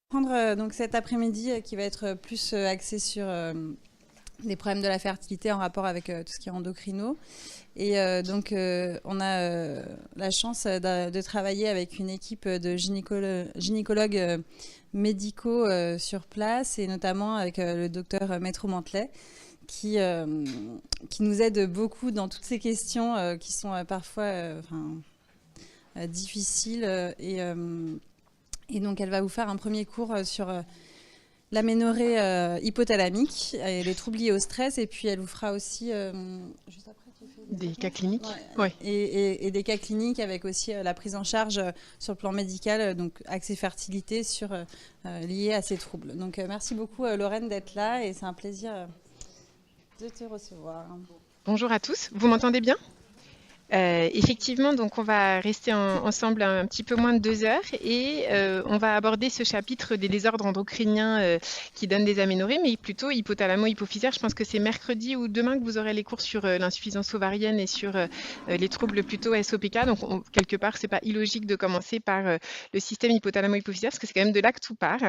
Prendre donc cet après-midi qui va être plus axé sur les problèmes de la fertilité en rapport avec tout ce qui est endocrino. Et donc, on a la chance de travailler avec une équipe de gynécologues médicaux sur place, et notamment avec le docteur Maître Mantelet, qui nous aide beaucoup dans toutes ces questions qui sont parfois difficiles. Et donc, elle va vous faire un premier cours sur l'aménorrhée hypothalamique et les troubles liés au stress. Et puis, elle vous fera aussi, juste après, tu fais Des cas cliniques. ouais, Ouais. et des cas cliniques avec aussi la prise en charge sur le plan médical, donc accès fertilité lié à ces troubles. Donc, merci beaucoup, Lorraine, d'être là. Et c'est un plaisir de te recevoir. Bonjour à tous, vous m'entendez bien? Effectivement, donc on va rester ensemble un petit peu moins de 2 heures et on va aborder ce chapitre des désordres endocriniens qui donnent des aménorrhées, mais plutôt hypothalamo-hypophysaire. Je pense que c'est mercredi ou demain que vous aurez les cours sur l'insuffisance ovarienne et sur les troubles plutôt SOPK. Donc quelque part, c'est pas illogique de commencer par le système hypothalamo-hypophysaire parce que c'est quand même de là que tout part.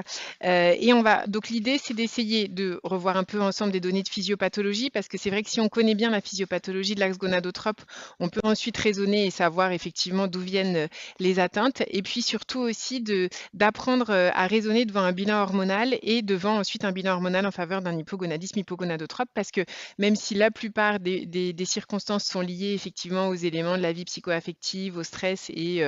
Et on va donc l'idée, c'est d'essayer de revoir un peu ensemble des données de physiopathologie parce que c'est vrai que si on connaît bien la physiopathologie de l'axe gonadotrope, on peut ensuite raisonner et savoir effectivement d'où viennent les atteintes et puis surtout aussi d'apprendre à raisonner devant un bilan hormonal et devant ensuite un bilan hormonal en faveur d'un hypogonadisme hypogonadotrope parce que même si la plupart des circonstances sont liées effectivement aux éléments de la vie psychoaffective, au stress et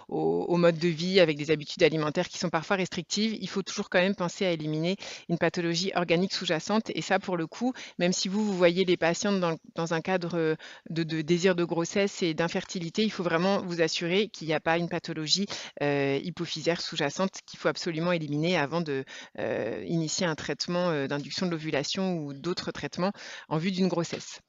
au mode de vie avec des habitudes alimentaires qui sont parfois restrictives, il faut toujours quand même penser à éliminer une pathologie organique sous-jacente et ça pour le coup, même si vous voyez les patientes dans un cadre de désir de grossesse et d'infertilité, il faut vraiment vous assurer qu'il n'y a pas une pathologie hypophysaire sous-jacente qu'il faut absolument éliminer avant de initier un traitement d'induction de l'ovulation ou d'autres traitements en vue d'une grossesse.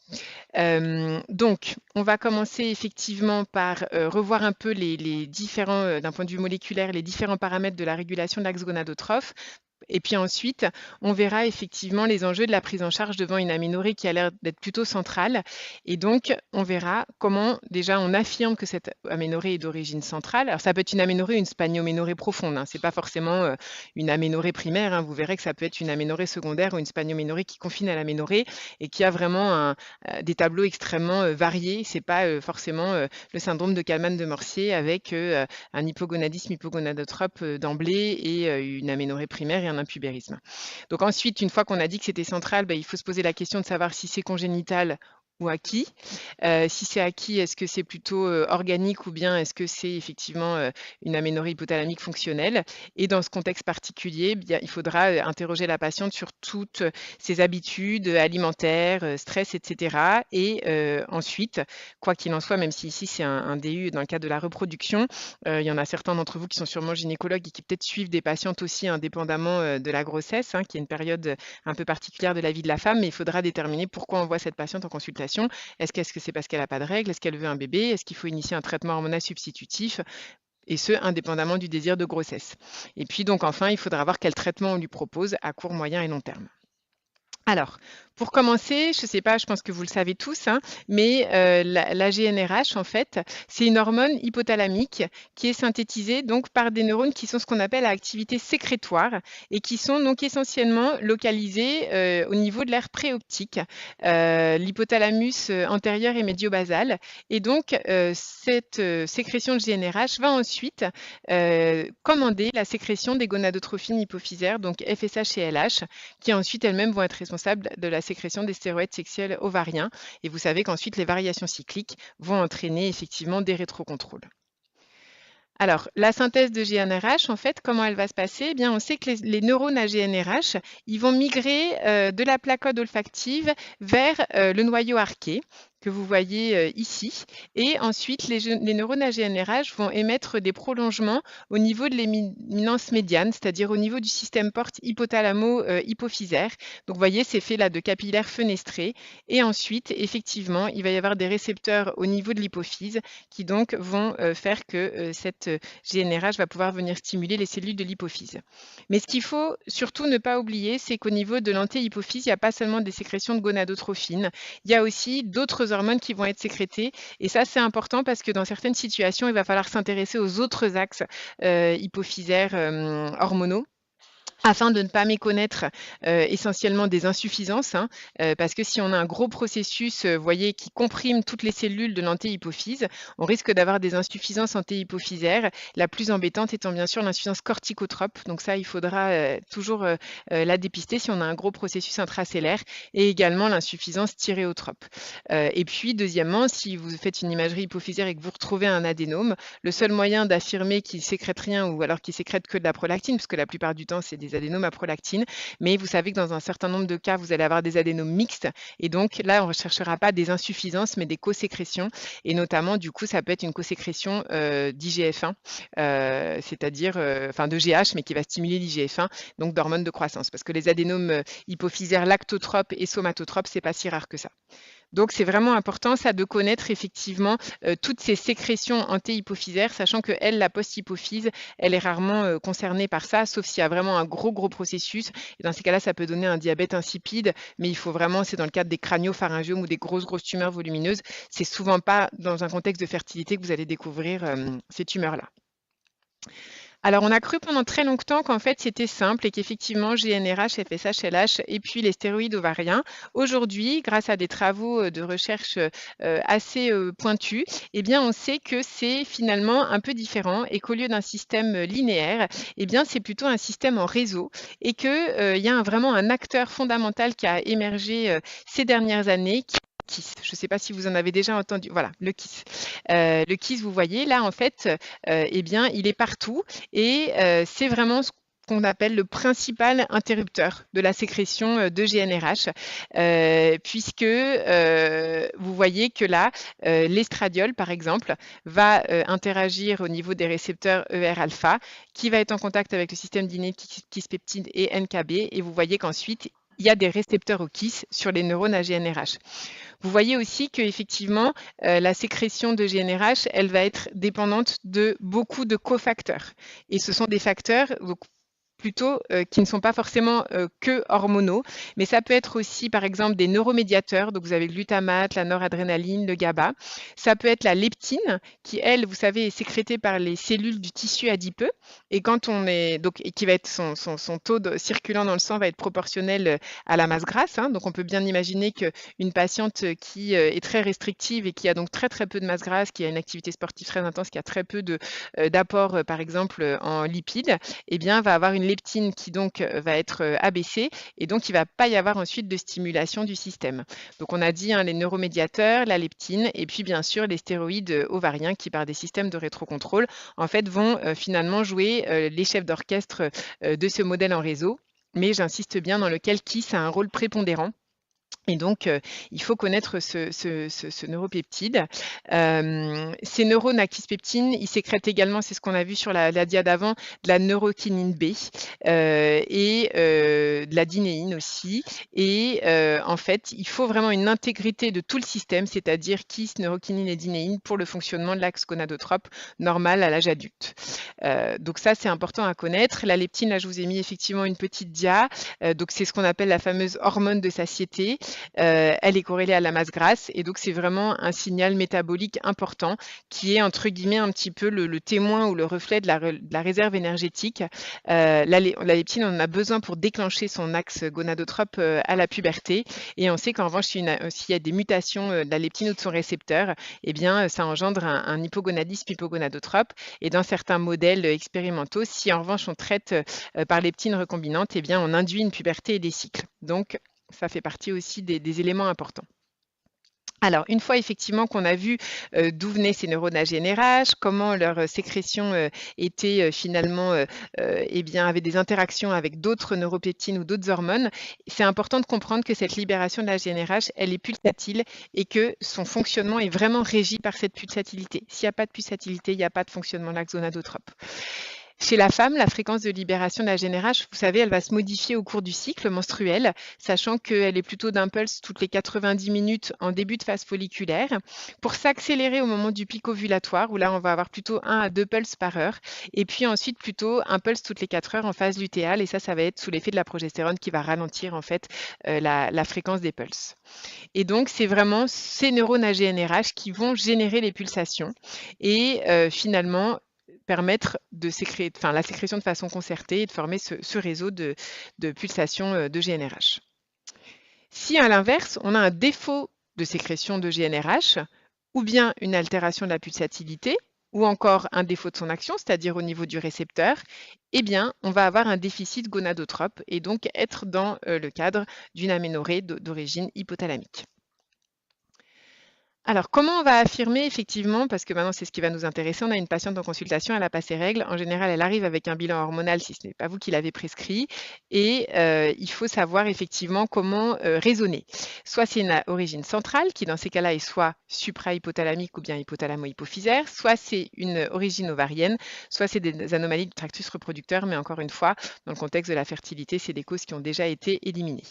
Donc, on va commencer effectivement par revoir un peu les différents, d'un point de vue moléculaire, les différents paramètres de la régulation de l'axe gonadotrophe. Et puis ensuite, on verra effectivement les enjeux de la prise en charge devant une aménorrhée qui a l'air d'être plutôt centrale. Et donc, on verra comment déjà on affirme que cette aménorrhée est d'origine centrale. Alors, ça peut être une aménorrhée ou une spanioménorrhée profonde. Hein. Ce n'est pas forcément une aménorrhée primaire. Hein. Vous verrez que ça peut être une aménorrhée secondaire ou une spanioménorrhée qui confine à l'aménorrhée et qui a vraiment des tableaux extrêmement variés. Ce n'est pas forcément le syndrome de Kalman de Morsier avec un hypogonadisme hypogonadotrope d'emblée et une aménorrhée primaire et un impubérisme. Donc ensuite, une fois qu'on a dit que c'était central, il faut se poser la question de savoir si c'est congénital ou acquis. Si c'est acquis, est-ce que c'est plutôt organique ou bien est-ce que c'est effectivement une aménorrhée hypothalamique fonctionnelle? Et dans ce contexte particulier, bien, il faudra interroger la patiente sur toutes ses habitudes alimentaires, stress, etc. Et ensuite, quoi qu'il en soit, même si ici c'est un DU dans le cadre de la reproduction, il y en a certains d'entre vous qui sont sûrement gynécologues et qui peut-être suivent des patientes aussi indépendamment de la grossesse, hein, qui est une période un peu particulière de la vie de la femme, mais il faudra déterminer pourquoi on voit cette patiente en consultation. Est-ce que c'est parce qu'elle n'a pas de règles? Est-ce qu'elle veut un bébé? Est-ce qu'il faut initier un traitement hormonal substitutif? Et ce, indépendamment du désir de grossesse. Et puis donc enfin, il faudra voir quel traitement on lui propose à court, moyen et long terme. Alors, pour commencer, je ne sais pas, je pense que vous le savez tous, hein, mais la GnRH, en fait, c'est une hormone hypothalamique qui est synthétisée donc par des neurones qui sont ce qu'on appelle à activité sécrétoire et qui sont donc essentiellement localisés au niveau de l'aire préoptique, l'hypothalamus antérieur et médio-basal. Et donc, cette sécrétion de GnRH va ensuite commander la sécrétion des gonadotrophines hypophysaires, donc FSH et LH, qui ensuite elles-mêmes vont être responsables de la sécrétion des stéroïdes sexuels ovariens. Et vous savez qu'ensuite, les variations cycliques vont entraîner effectivement des rétrocontrôles. Alors, la synthèse de GnRH, en fait, comment elle va se passer? Eh bien, on sait que les neurones à GnRH, ils vont migrer de la placode olfactive vers le noyau arqué que vous voyez ici. Et ensuite, les neurones à GnRH vont émettre des prolongements au niveau de l'éminence médiane, c'est-à-dire au niveau du système porte hypothalamo-hypophysaire. Donc, vous voyez, c'est fait là de capillaires fenestrés. Et ensuite, effectivement, il va y avoir des récepteurs au niveau de l'hypophyse qui donc vont faire que cette GnRH va pouvoir venir stimuler les cellules de l'hypophyse. Mais ce qu'il faut surtout ne pas oublier, c'est qu'au niveau de l'antéhypophyse, il n'y a pas seulement des sécrétions de gonadotrophines, il y a aussi d'autres hormones qui vont être sécrétées. Et ça, c'est important parce que dans certaines situations, il va falloir s'intéresser aux autres axes hypophysaires hormonaux. afin de ne pas méconnaître essentiellement des insuffisances, hein, parce que si on a un gros processus, voyez, qui comprime toutes les cellules de l'antéhypophyse, on risque d'avoir des insuffisances antéhypophysaires. La plus embêtante étant bien sûr l'insuffisance corticotrope. Donc ça, il faudra toujours la dépister si on a un gros processus intracellaire, et également l'insuffisance thyréotrope. Et puis, deuxièmement, si vous faites une imagerie hypophysaire et que vous retrouvez un adénome, le seul moyen d'affirmer qu'il sécrète rien ou alors qu'il sécrète que de la prolactine, parce que la plupart du temps, c'est des adénomes à prolactine, mais vous savez que dans un certain nombre de cas, vous allez avoir des adénomes mixtes, et donc là, on ne recherchera pas des insuffisances, mais des co-sécrétions, et notamment, du coup, ça peut être une co-sécrétion d'IGF-1, c'est-à-dire, enfin de GH, mais qui va stimuler l'IGF-1, donc d'hormones de croissance, parce que les adénomes hypophysaires lactotropes et somatotropes, c'est pas si rare que ça. Donc, c'est vraiment important, ça, de connaître effectivement toutes ces sécrétions antéhypophysaires, sachant que elle, la post-hypophyse, elle est rarement concernée par ça, sauf s'il y a vraiment un gros processus. Et dans ces cas-là, ça peut donner un diabète insipide, mais il faut vraiment, c'est dans le cadre des crâniopharangiomes ou des grosses tumeurs volumineuses. C'est souvent pas dans un contexte de fertilité que vous allez découvrir ces tumeurs-là. Alors, on a cru pendant très longtemps qu'en fait, c'était simple et qu'effectivement, GnRH, FSH, LH et puis les stéroïdes ovariens. Aujourd'hui, grâce à des travaux de recherche assez pointus, eh bien, on sait que c'est finalement un peu différent et qu'au lieu d'un système linéaire, eh bien, c'est plutôt un système en réseau et qu'il y a vraiment un acteur fondamental qui a émergé ces dernières années, qui KISS. Je ne sais pas si vous en avez déjà entendu. Voilà, le KISS. Le KISS, vous voyez, là, en fait, eh bien, il est partout et c'est vraiment ce qu'on appelle le principal interrupteur de la sécrétion de GnRH, puisque vous voyez que là, l'estradiol, par exemple, va interagir au niveau des récepteurs ER-alpha, qui va être en contact avec le système d'inhibition KISS-peptide et NKB, et vous voyez qu'ensuite, il y a des récepteurs au KISS sur les neurones à GnRH. Vous voyez aussi qu'effectivement, la sécrétion de GnRH, elle va être dépendante de beaucoup de cofacteurs. Et ce sont des facteurs plutôt qui ne sont pas forcément que hormonaux, mais ça peut être aussi par exemple des neuromédiateurs, donc vous avez le glutamate, la noradrénaline, le GABA. Ça peut être la leptine qui, elle, vous savez, est sécrétée par les cellules du tissu adipeux, et quand on est donc, et qui va être son taux circulant dans le sang va être proportionnel à la masse grasse, hein. Donc on peut bien imaginer qu'une patiente qui est très restrictive et qui a donc très peu de masse grasse, qui a une activité sportive très intense, qui a très peu d'apport par exemple en lipides, eh bien va avoir une leptine qui donc va être abaissée, et donc il ne va pas y avoir ensuite de stimulation du système. Donc on a dit les neuromédiateurs, la leptine, et puis bien sûr les stéroïdes ovariens qui, par des systèmes de rétrocontrôle, en fait vont finalement jouer les chefs d'orchestre de ce modèle en réseau, mais j'insiste bien, dans lequel KISS a un rôle prépondérant. Et donc, il faut connaître ce neuropeptide. Ces neurones à KISS-peptine, ils sécrètent également, c'est ce qu'on a vu sur la dia d'avant, de la neurokinine B et de la dynéine aussi. Et en fait, il faut vraiment une intégrité de tout le système, c'est-à-dire KISS, neurokinine et dynéine, pour le fonctionnement de l'axe gonadotrope normal à l'âge adulte. Donc ça, c'est important à connaître. La leptine, là, je vous ai mis effectivement une petite dia. Donc c'est ce qu'on appelle la fameuse hormone de satiété. Elle est corrélée à la masse grasse, et donc c'est vraiment un signal métabolique important qui est entre guillemets un petit peu le témoin ou le reflet de la réserve énergétique. La leptine, on en a besoin pour déclencher son axe gonadotrope à la puberté, et on sait qu'en revanche, s'il y a des mutations de la leptine ou de son récepteur, eh bien ça engendre un hypogonadisme hypogonadotrope, et dans certains modèles expérimentaux, si en revanche on traite par leptine recombinante, eh bien on induit une puberté et des cycles. Donc ça fait partie aussi des éléments importants. Alors, une fois effectivement qu'on a vu d'où venaient ces neurones à GnRH, comment leur sécrétion était finalement, eh bien, avait des interactions avec d'autres neuropeptines ou d'autres hormones, c'est important de comprendre que cette libération de la GnRH, elle est pulsatile et que son fonctionnement est vraiment régi par cette pulsatilité. S'il n'y a pas de pulsatilité, il n'y a pas de fonctionnement de l'axe gonadotrope. Chez la femme, la fréquence de libération de la GnRH, vous savez, elle va se modifier au cours du cycle menstruel, sachant qu'elle est plutôt d'impulse toutes les 90 minutes en début de phase folliculaire, pour s'accélérer au moment du pic ovulatoire, où là, on va avoir plutôt 1 à 2 pulses par heure, et puis ensuite plutôt un pulse toutes les 4 heures en phase lutéale, et ça va être sous l'effet de la progestérone qui va ralentir en fait la fréquence des pulses. Et donc, c'est vraiment ces neurones à GnRH qui vont générer les pulsations, et finalement, permettre de la sécrétion de façon concertée et de former ce réseau de pulsations de GnRH. Si à l'inverse, on a un défaut de sécrétion de GnRH, ou bien une altération de la pulsatilité, ou encore un défaut de son action, c'est-à-dire au niveau du récepteur, eh bien, on va avoir un déficit gonadotrope et donc être dans le cadre d'une aménorrhée d'origine hypothalamique. Alors, comment on va affirmer effectivement, parce que maintenant c'est ce qui va nous intéresser, on a une patiente en consultation, elle a pas ses règles. En général, elle arrive avec un bilan hormonal si ce n'est pas vous qui l'avez prescrit. Et il faut savoir effectivement comment raisonner. Soit c'est une origine centrale, qui dans ces cas-là est soit supra-hypothalamique ou bien hypothalamo-hypophysaire, soit c'est une origine ovarienne, soit c'est des anomalies du tractus reproducteur, mais encore une fois, dans le contexte de la fertilité, c'est des causes qui ont déjà été éliminées.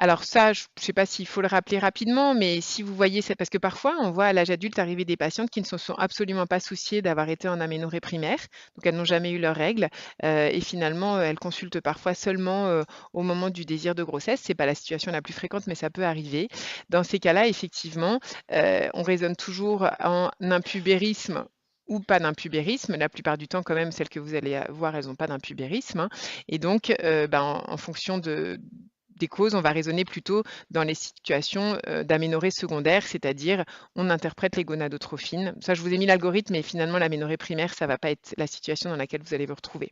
Alors ça, je ne sais pas s'il faut le rappeler rapidement, mais si vous voyez, c'est parce que parfois, on voit à l'âge adulte arriver des patientes qui ne se sont absolument pas souciées d'avoir été en aménorrhée primaire, donc elles n'ont jamais eu leurs règles, et finalement, elles consultent parfois seulement au moment du désir de grossesse. Ce n'est pas la situation la plus fréquente, mais ça peut arriver. Dans ces cas-là, effectivement, on raisonne toujours en impubérisme ou pas d'impubérisme. La plupart du temps, quand même, celles que vous allez voir, elles n'ont pas d'impubérisme. Et donc, en fonction des causes, on va raisonner plutôt dans les situations d'aménorrhée secondaire, c'est-à-dire on interprète les gonadotrophines. Ça, je vous ai mis l'algorithme, mais finalement, l'aménorrhée primaire, ça ne va pas être la situation dans laquelle vous allez vous retrouver.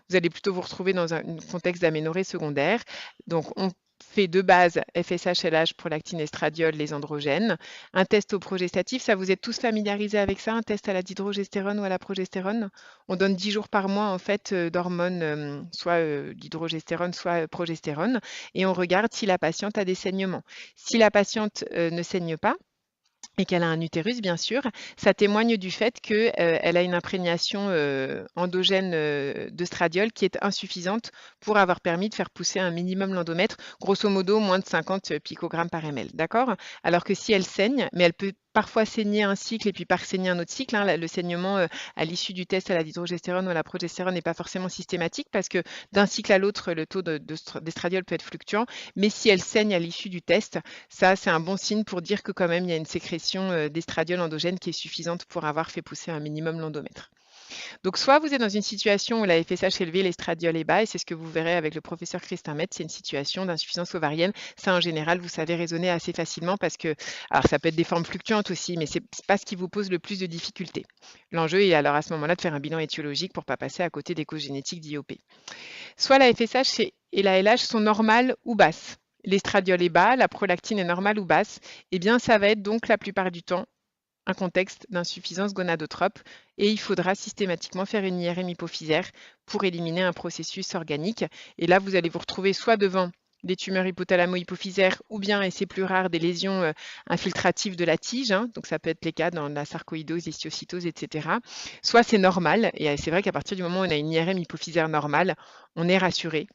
Vous allez plutôt vous retrouver dans un contexte d'aménorrhée secondaire. Donc, on fait de base FSH, LH, prolactine, estradiol, les androgènes. Un test au progestatif, ça vous êtes tous familiarisés avec ça, un test à la dihydrogestérone ou à la progestérone? On donne 10 jours par mois en fait d'hormones, soit d'hydrogestérone, soit progestérone, et on regarde si la patiente a des saignements. Si la patiente ne saigne pas, et qu'elle a un utérus, bien sûr, ça témoigne du fait qu'elle a une imprégnation endogène d'œstradiol qui est insuffisante pour avoir permis de faire pousser un minimum l'endomètre, grosso modo moins de 50 picogrammes par ml, d'accord? Alors que si elle saigne, mais elle peut parfois saigner un cycle et puis par saigner un autre cycle, hein, le saignement à l'issue du test à la dihydrogestérone ou à la progestérone n'est pas forcément systématique parce que d'un cycle à l'autre, le taux d'estradiol peut être fluctuant, mais si elle saigne à l'issue du test, ça c'est un bon signe pour dire que quand même il y a une sécrétion d'estradiol endogène qui est suffisante pour avoir fait pousser un minimum l'endomètre. Donc, soit vous êtes dans une situation où la FSH est élevée, l'estradiol est bas, et c'est ce que vous verrez avec le professeur Christin Metz, c'est une situation d'insuffisance ovarienne. Ça, en général, vous savez raisonner assez facilement parce que, alors ça peut être des formes fluctuantes aussi, mais c'est pas ce qui vous pose le plus de difficultés. L'enjeu est alors à ce moment-là de faire un bilan étiologique pour ne pas passer à côté des causes génétiques d'IOP. Soit la FSH et la LH sont normales ou basses. L'estradiol est bas, la prolactine est normale ou basse, eh bien ça va être donc la plupart du temps un contexte d'insuffisance gonadotrope et il faudra systématiquement faire une IRM hypophysaire pour éliminer un processus organique. Et là, vous allez vous retrouver soit devant des tumeurs hypothalamo-hypophysaires ou bien, et c'est plus rare, des lésions infiltratives de la tige, hein, donc ça peut être les cas dans la sarcoïdose, l'histiocytose, etc. Soit c'est normal, et c'est vrai qu'à partir du moment où on a une IRM hypophysaire normale, on est rassuré.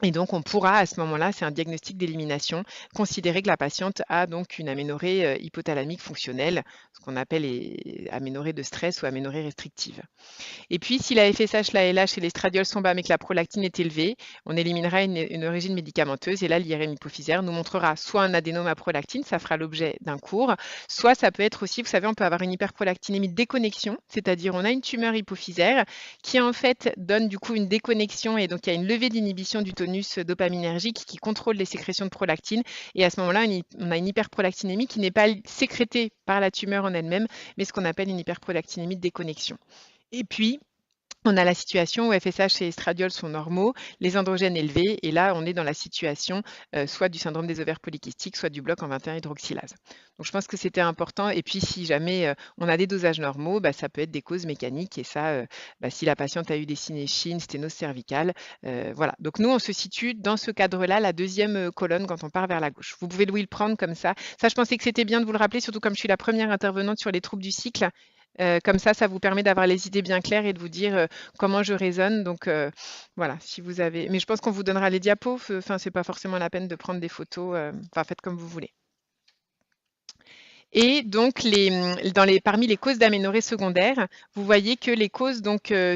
Et donc, on pourra à ce moment-là, c'est un diagnostic d'élimination, considérer que la patiente a donc une aménorrhée hypothalamique fonctionnelle, ce qu'on appelle aménorrhée de stress ou aménorrhée restrictive. Et puis, si la FSH, la LH et l'estradiol sont bas mais que la prolactine est élevée, on éliminera une origine médicamenteuse et là, l'IRM hypophysaire nous montrera soit un adénome à prolactine, ça fera l'objet d'un cours, soit ça peut être aussi, vous savez, on peut avoir une hyperprolactinémie de déconnexion, c'est-à-dire on a une tumeur hypophysaire qui en fait donne du coup une déconnexion et donc il y a une levée d'inhibition du tonus dopaminergique qui contrôle les sécrétions de prolactine et à ce moment-là, on a une hyperprolactinémie qui n'est pas sécrétée par la tumeur en elle-même, mais ce qu'on appelle une hyperprolactinémie de déconnexion. Et puis, on a la situation où FSH et estradiol sont normaux, les androgènes élevés, et là, on est dans la situation soit du syndrome des ovaires polykystiques, soit du bloc en 21 hydroxylase. Donc, je pense que c'était important. Et puis, si jamais on a des dosages normaux, ça peut être des causes mécaniques. Et ça, si la patiente a eu des synéchines, sténose cervicale, voilà. Donc, nous, on se situe dans ce cadre-là, la deuxième colonne quand on part vers la gauche. Vous pouvez le prendre comme ça. Ça, je pensais que c'était bien de vous le rappeler, surtout comme je suis la première intervenante sur les troubles du cycle. Comme ça vous permet d'avoir les idées bien claires et de vous dire comment je raisonne. Donc voilà, si vous avez. Mais je pense qu'on vous donnera les diapos. Enfin, c'est pas forcément la peine de prendre des photos. Enfin, faites comme vous voulez. Et donc, parmi les causes d'aménorrhée secondaire, vous voyez que les causes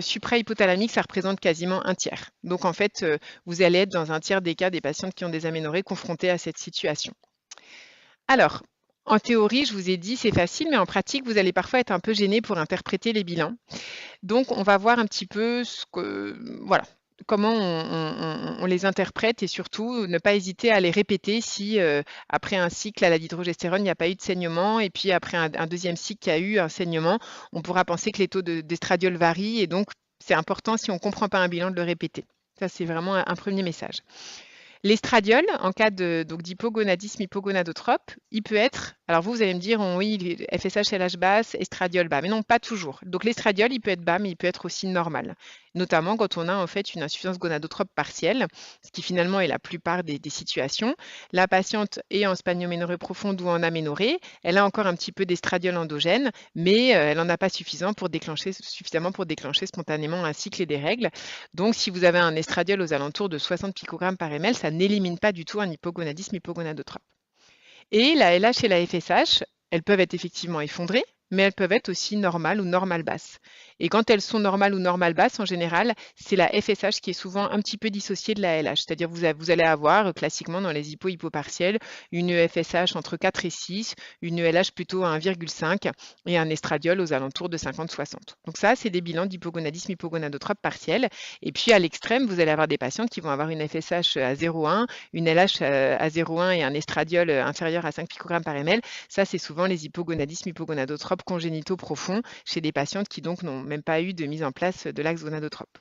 supra-hypothalamiques, ça représente quasiment un tiers. Donc, en fait, vous allez être dans un tiers des cas des patientes qui ont des aménorrhées confrontées à cette situation. Alors, En théorie, je vous ai dit, c'est facile, mais en pratique, vous allez parfois être un peu gêné pour interpréter les bilans. Donc, on va voir un petit peu voilà, comment on les interprète et surtout ne pas hésiter à les répéter si après un cycle à la dihydrogestérone, il n'y a pas eu de saignement et puis après un deuxième cycle qui a eu un saignement, on pourra penser que les taux d'estradiol varient et donc c'est important si on ne comprend pas un bilan de le répéter. Ça, c'est vraiment un premier message. L'estradiol, en cas d'hypogonadisme hypogonadotrope, il peut être, alors vous allez me dire, oui, FSH, LH basse, estradiol bas, mais non, pas toujours. Donc l'estradiol, il peut être bas, mais il peut être aussi normal, notamment quand on a en fait une insuffisance gonadotrope partielle, ce qui finalement est la plupart des situations. La patiente est en spanioménorrhée profonde ou en aménorrhée, elle a encore un petit peu d'estradiol endogène, mais elle n'en a pas suffisamment pour déclencher spontanément un cycle et des règles. Donc si vous avez un estradiol aux alentours de 60 picogrammes par ml, ça n'élimine pas du tout un hypogonadisme hypogonadotrope. Et la LH et la FSH, elles peuvent être effectivement effondrées, mais elles peuvent être aussi normales ou normales basses. Et quand elles sont normales ou normales basses, en général, c'est la FSH qui est souvent un petit peu dissociée de la LH. C'est-à-dire vous allez avoir classiquement dans les hypopartiels une FSH entre 4 et 6, une LH plutôt à 1,5 et un estradiol aux alentours de 50-60. Donc ça, c'est des bilans d'hypogonadisme hypogonadotrope partiel. Et puis à l'extrême, vous allez avoir des patientes qui vont avoir une FSH à 0,1, une LH à 0,1 et un estradiol inférieur à 5 picogrammes par ml. Ça, c'est souvent les hypogonadismes hypogonadotropes congénitaux profonds chez des patientes qui donc n'ont même pas eu de mise en place de l'axe gonadotrope.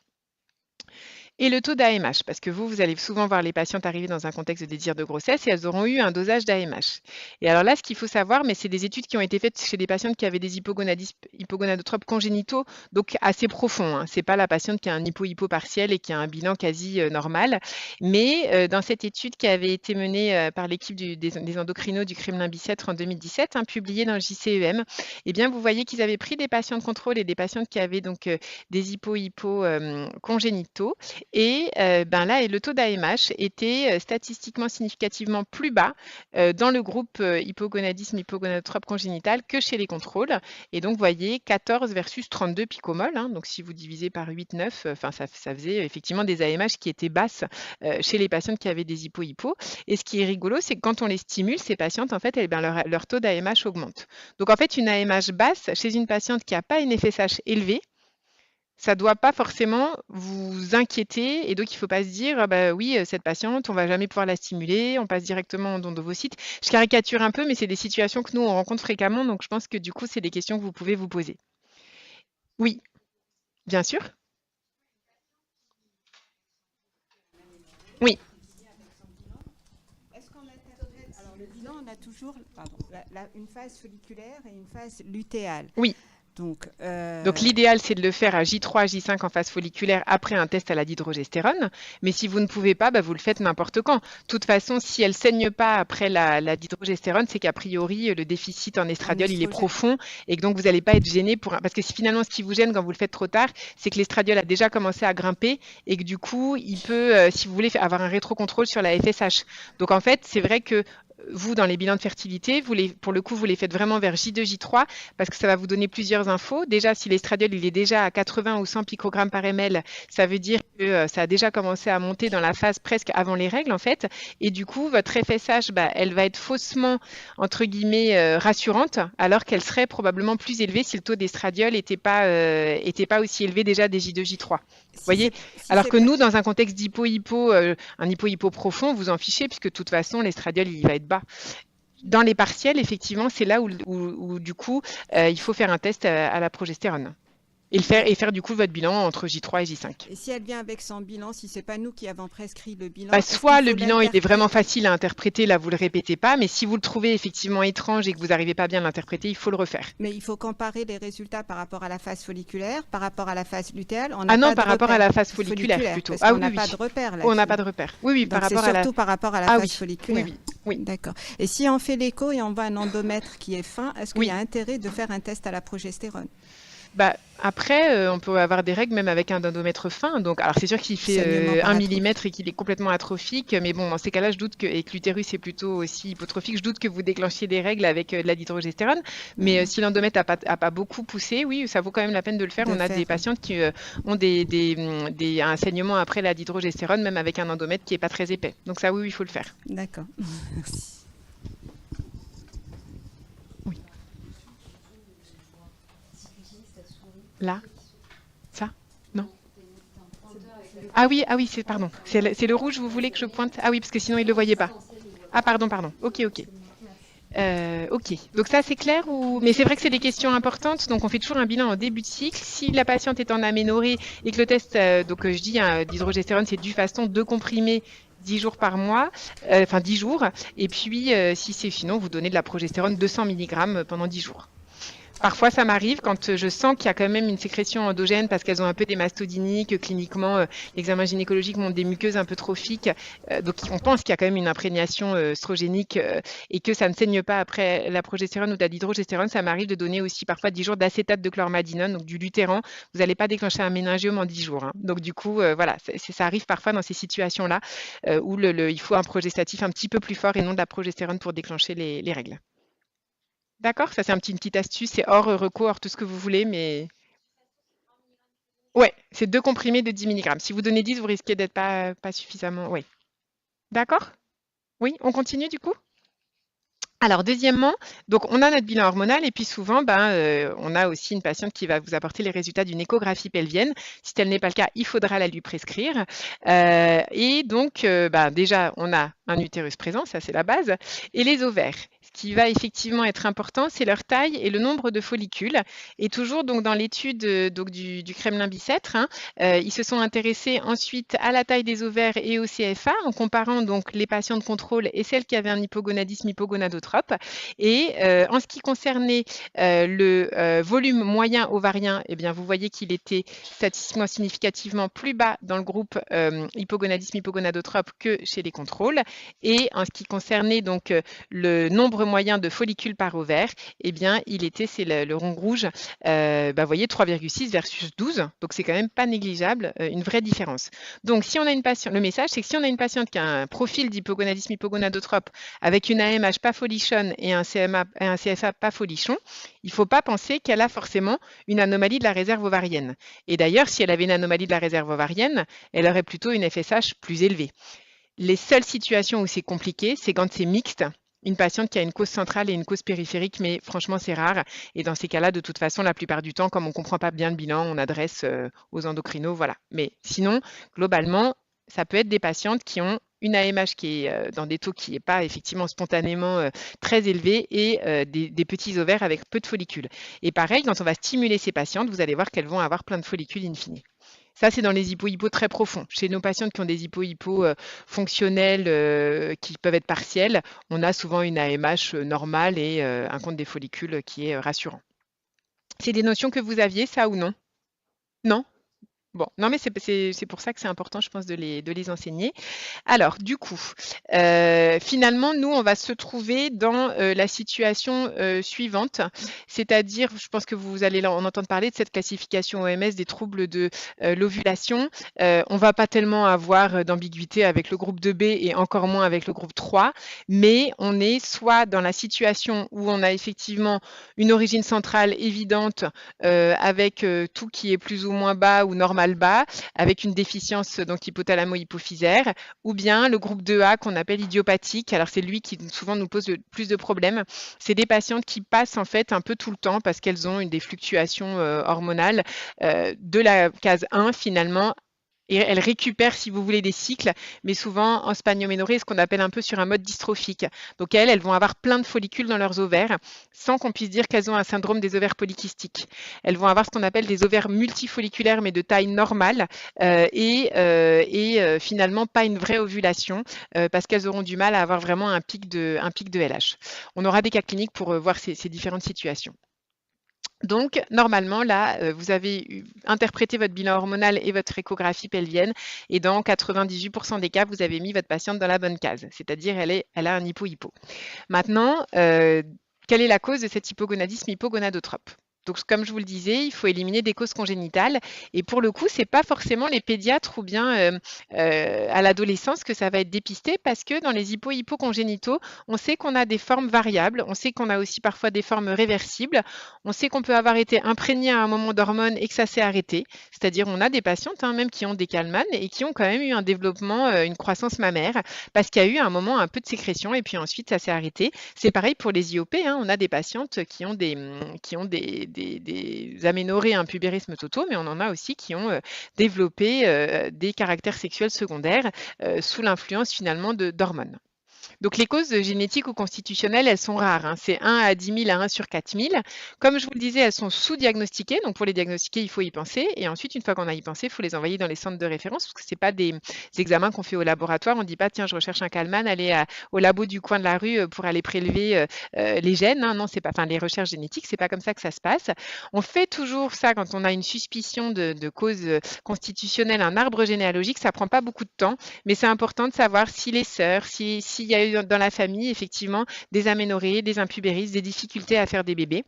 Et le taux d'AMH, parce que vous allez souvent voir les patientes arriver dans un contexte de désir de grossesse et elles auront eu un dosage d'AMH. Et alors là, ce qu'il faut savoir, mais c'est des études qui ont été faites chez des patientes qui avaient des hypogonadotropes congénitaux, donc assez profonds. Hein. Ce n'est pas la patiente qui a un hypo partiel et qui a un bilan quasi normal. Mais dans cette étude qui avait été menée par l'équipe des endocrinos du Kremlin-Bicêtre en 2017, publiée dans le JCEM, eh bien, vous voyez qu'ils avaient pris des patients de contrôle et des patientes qui avaient donc des hypo congénitaux. Et là, le taux d'AMH était statistiquement significativement plus bas dans le groupe hypogonadisme hypogonadotrope congénital que chez les contrôles. Et donc, vous voyez, 14 versus 32 picomoles. Hein, donc, si vous divisez par 8-9, ça faisait effectivement des AMH qui étaient basses chez les patientes qui avaient des hypo. Et ce qui est rigolo, c'est que quand on les stimule, ces patientes, en fait, leur taux d'AMH augmente. Donc, en fait, une AMH basse chez une patiente qui n'a pas une FSH élevée, ça ne doit pas forcément vous inquiéter et donc il ne faut pas se dire oui, cette patiente, on ne va jamais pouvoir la stimuler, on passe directement en d'ovocytes. Je caricature un peu, mais c'est des situations que nous, on rencontre fréquemment, donc je pense que du coup, c'est des questions que vous pouvez vous poser. Oui, bien sûr. Oui. Est-ce qu'on interprète, alors le bilan, on a toujours une phase folliculaire et une phase lutéale. Oui. Donc l'idéal, c'est de le faire à J3, J5 en phase folliculaire après un test à la dihydrogestérone. Mais si vous ne pouvez pas, vous le faites n'importe quand. De toute façon, si elle ne saigne pas après la dihydrogestérone, c'est qu'a priori, le déficit en estradiol, il est profond et que donc vous n'allez pas être gêné parce que finalement, ce qui vous gêne quand vous le faites trop tard, c'est que l'estradiol a déjà commencé à grimper et que du coup, il peut, si vous voulez, avoir un rétrocontrôle sur la FSH. Donc en fait, c'est vrai que vous, dans les bilans de fertilité, pour le coup, vous les faites vraiment vers J2, J3 parce que ça va vous donner plusieurs infos. Déjà, si l'estradiol il est déjà à 80 ou 100 picogrammes par ml, ça veut dire que ça a déjà commencé à monter dans la phase presque avant les règles, en fait. Et du coup, votre FSH, elle va être faussement, entre guillemets, rassurante, alors qu'elle serait probablement plus élevée si le taux d'estradiol n'était pas aussi élevé déjà des J2, J3. Vous voyez, alors que nous, dans un contexte un hypo profond, vous en fichez, puisque de toute façon, l'estradiol, il va être bas. Dans les partiels, effectivement, c'est là où du coup, il faut faire un test à la progestérone. Et faire du coup votre bilan entre J3 et J5. Et si elle vient avec son bilan, si ce n'est pas nous qui avons prescrit le bilan, soit le bilan il est vraiment facile à interpréter, là vous ne le répétez pas, mais si vous le trouvez effectivement étrange et que vous n'arrivez pas bien à l'interpréter, il faut le refaire. Mais il faut comparer les résultats par rapport à la phase folliculaire, par rapport à la phase lutéale. Par rapport à la phase folliculaire plutôt. On n'a pas de repère là. On n'a pas de repère. Oui, donc surtout par rapport à la phase folliculaire. Oui. D'accord. Et si on fait l'écho et on voit un endomètre qui est fin, est-ce qu'il y a intérêt de faire un test à la progestérone? Après, on peut avoir des règles même avec un endomètre fin. Donc, alors c'est sûr qu'il fait 1 mm et qu'il est complètement atrophique, mais bon, dans ces cas-là, je doute que l'utérus est plutôt aussi hypotrophique, je doute que vous déclenchiez des règles avec de la dihydrogestérone. Mais si l'endomètre n'a pas beaucoup poussé, oui, ça vaut quand même la peine de le faire. On a des patientes qui ont un saignement après la dihydrogestérone, même avec un endomètre qui n'est pas très épais. Donc ça, oui, il faut le faire. D'accord. Merci. Là? Ça? Non? Ah oui, pardon. C'est le rouge, vous voulez que je pointe? Ah oui, parce que sinon, il ne le voyait pas. Ah, pardon. Ok, ok. Ok, donc ça c'est clair ou... Mais c'est vrai que c'est des questions importantes, donc on fait toujours un bilan en début de cycle. Si la patiente est en aménorrhée et que le test, je dis d'hydrogestérone, c'est du faston, 2 comprimés 10 jours par mois, enfin 10 jours, et puis si c'est sinon, vous donnez de la progestérone 200 mg pendant 10 jours. Parfois, ça m'arrive quand je sens qu'il y a quand même une sécrétion endogène parce qu'elles ont un peu des mastodinies, que cliniquement, l'examen gynécologique montre des muqueuses un peu trophiques. Donc, on pense qu'il y a quand même une imprégnation œstrogénique et que ça ne saigne pas après la progestérone ou de l'hydrogestérone. Ça m'arrive de donner aussi parfois 10 jours d'acétate de chlormadinone, donc du luthéran. Vous n'allez pas déclencher un méningiome en 10 jours. Hein. Donc, du coup, voilà, ça arrive parfois dans ces situations-là où il faut un progestatif un petit peu plus fort et non de la progestérone pour déclencher les règles. D'accord, ça c'est une petite astuce, c'est hors recours, hors tout ce que vous voulez, mais ouais, c'est 2 comprimés de 10 mg. Si vous donnez 10, vous risquez d'être pas suffisamment. Oui. D'accord? Oui, on continue du coup? Alors, deuxièmement, donc on a notre bilan hormonal et puis souvent, on a aussi une patiente qui va vous apporter les résultats d'une échographie pelvienne. Si tel n'est pas le cas, il faudra la lui prescrire. Et donc, déjà, on a un utérus présent, ça c'est la base, et les ovaires. Ce qui va effectivement être important, c'est leur taille et le nombre de follicules. Et toujours donc dans l'étude du Kremlin-Bicêtre, ils se sont intéressés ensuite à la taille des ovaires et au CFA en comparant donc les patients de contrôle et celles qui avaient un hypogonadisme hypogonadotrope. Et en ce qui concernait le volume moyen ovarien, eh bien, vous voyez qu'il était statistiquement significativement plus bas dans le groupe hypogonadisme hypogonadotrope que chez les contrôles. Et en ce qui concernait donc le nombre moyen de follicules par ovaire, eh bien, c'est le rond rouge, vous voyez, 3,6 versus 12. Donc, c'est quand même pas négligeable, une vraie différence. Donc, si on a une patiente, le message, c'est que si on a une patiente qui a un profil d'hypogonadisme hypogonadotrope avec une AMH pas folichonne et un CFA pas folichon, il ne faut pas penser qu'elle a forcément une anomalie de la réserve ovarienne. Et d'ailleurs, si elle avait une anomalie de la réserve ovarienne, elle aurait plutôt une FSH plus élevée. Les seules situations où c'est compliqué, c'est quand c'est mixte, une patiente qui a une cause centrale et une cause périphérique, mais franchement, c'est rare. Et dans ces cas-là, de toute façon, la plupart du temps, comme on ne comprend pas bien le bilan, on adresse aux endocrinos, voilà. Mais sinon, globalement, ça peut être des patientes qui ont une AMH qui est dans des taux qui n'est pas effectivement spontanément très élevés et des petits ovaires avec peu de follicules. Et pareil, quand on va stimuler ces patientes, vous allez voir qu'elles vont avoir plein de follicules in fine. Ça, c'est dans les hypo-hypo très profonds. Chez nos patientes qui ont des hypo-hypo fonctionnels qui peuvent être partiels, on a souvent une AMH normale et un compte des follicules qui est rassurant. C'est des notions que vous aviez, ça ou non? Non? Bon, non, mais c'est pour ça que c'est important, je pense, de les enseigner. Alors, du coup, finalement, nous, on va se trouver dans la situation suivante, c'est-à-dire, je pense que vous allez en entendre parler de cette classification OMS des troubles de l'ovulation. On va pas tellement avoir d'ambiguïté avec le groupe 2B et encore moins avec le groupe 3, mais on est soit dans la situation où on a effectivement une origine centrale évidente avec tout qui est plus ou moins bas ou normal bas, avec une déficience donc hypothalamo-hypophysaire, ou bien le groupe 2A qu'on appelle idiopathique. Alors c'est lui qui souvent nous pose le plus de problèmes. C'est des patientes qui passent en fait un peu tout le temps parce qu'elles ont des fluctuations hormonales de la case 1 finalement. Et elles récupèrent, si vous voulez, des cycles, mais souvent en spanioménorrhée, ce qu'on appelle un peu sur un mode dystrophique. Donc elles vont avoir plein de follicules dans leurs ovaires, sans qu'on puisse dire qu'elles ont un syndrome des ovaires polykystiques. Elles vont avoir ce qu'on appelle des ovaires multifolliculaires, mais de taille normale, et finalement pas une vraie ovulation, parce qu'elles auront du mal à avoir vraiment un pic de LH. On aura des cas cliniques pour voir ces différentes situations. Donc, normalement, là, vous avez interprété votre bilan hormonal et votre échographie pelvienne, et dans 98% des cas, vous avez mis votre patiente dans la bonne case, c'est-à-dire elle a un hypo-hypo. Maintenant, quelle est la cause de cet hypogonadisme hypogonadotrope? Donc, comme je vous le disais, il faut éliminer des causes congénitales. Et pour le coup, ce n'est pas forcément les pédiatres ou bien à l'adolescence que ça va être dépisté parce que dans les hypo congénitaux, on sait qu'on a des formes variables. On sait qu'on a aussi parfois des formes réversibles. On sait qu'on peut avoir été imprégné à un moment d'hormones et que ça s'est arrêté. C'est-à-dire, on a des patientes même qui ont des Kallmann et qui ont quand même eu un développement, une croissance mammaire parce qu'il y a eu à un moment un peu de sécrétion et puis ensuite ça s'est arrêté. C'est pareil pour les IOP. On a des patientes qui ont des des aménorrhées à un pubérisme totaux, mais on en a aussi qui ont développé des caractères sexuels secondaires sous l'influence finalement d'hormones. Donc les causes génétiques ou constitutionnelles, elles sont rares, hein. C'est 1 à 10 000 à 1 sur 4 000. Comme je vous le disais, elles sont sous-diagnostiquées. Donc pour les diagnostiquer, il faut y penser. Et ensuite, une fois qu'on a y pensé, il faut les envoyer dans les centres de référence parce que ce n'est pas des examens qu'on fait au laboratoire. On ne dit pas, tiens, je recherche un Kallmann, allez au labo du coin de la rue pour aller prélever les gènes, hein. Non, c'est pas, enfin, les recherches génétiques, c'est pas comme ça que ça se passe. On fait toujours ça quand on a une suspicion de cause constitutionnelle, un arbre généalogique. Ça prend pas beaucoup de temps, mais c'est important de savoir si les sœurs, s'il y a eu dans la famille, effectivement, des aménorrhées, des impubérismes, des difficultés à faire des bébés.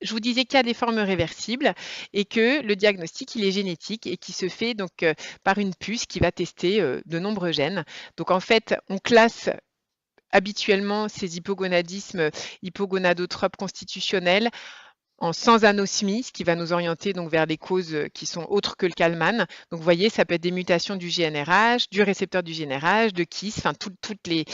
Je vous disais qu'il y a des formes réversibles et que le diagnostic, il est génétique et qui se fait donc par une puce qui va tester de nombreux gènes. Donc en fait, on classe habituellement ces hypogonadismes hypogonadotropes constitutionnels en sans anosmie, ce qui va nous orienter donc vers des causes qui sont autres que le Kallmann. Donc vous voyez, ça peut être des mutations du GNRH, du récepteur du GNRH, de KIS, enfin toutes les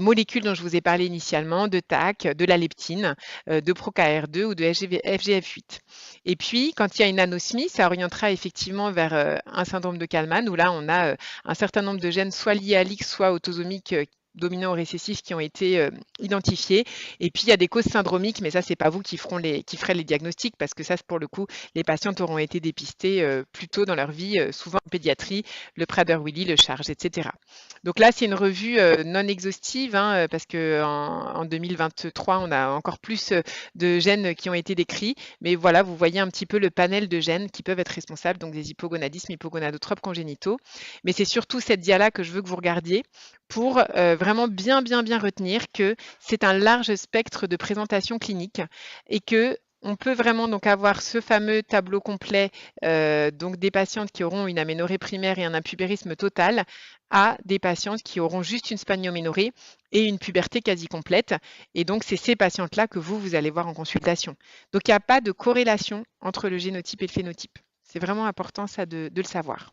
molécules dont je vous ai parlé initialement, de TAC, de la leptine, de ProKR2 ou de FGF8. Et puis, quand il y a une anosmie, ça orientera effectivement vers un syndrome de Kallmann, où là, on a un certain nombre de gènes soit liés à l'X, soit autosomiques dominants ou récessifs qui ont été identifiés. Et puis, il y a des causes syndromiques, mais ça, c'est pas vous qui ferez les diagnostics, parce que ça, pour le coup, les patientes auront été dépistées plus tôt dans leur vie, souvent en pédiatrie, le Prader-Willi, le Charge, etc. Donc là, c'est une revue non exhaustive, hein, parce qu'en 2023, on a encore plus de gènes qui ont été décrits. Mais voilà, vous voyez un petit peu le panel de gènes qui peuvent être responsables, donc des hypogonadismes, hypogonadotropes congénitaux. Mais c'est surtout cette dia-là que je veux que vous regardiez pour vraiment bien retenir que c'est un large spectre de présentation clinique et que on peut vraiment donc avoir ce fameux tableau complet donc des patientes qui auront une aménorrhée primaire et un impubérisme total à des patientes qui auront juste une spanioménorrhée et une puberté quasi complète. Et donc, c'est ces patientes-là que vous allez voir en consultation. Donc, il n'y a pas de corrélation entre le génotype et le phénotype. C'est vraiment important ça de le savoir.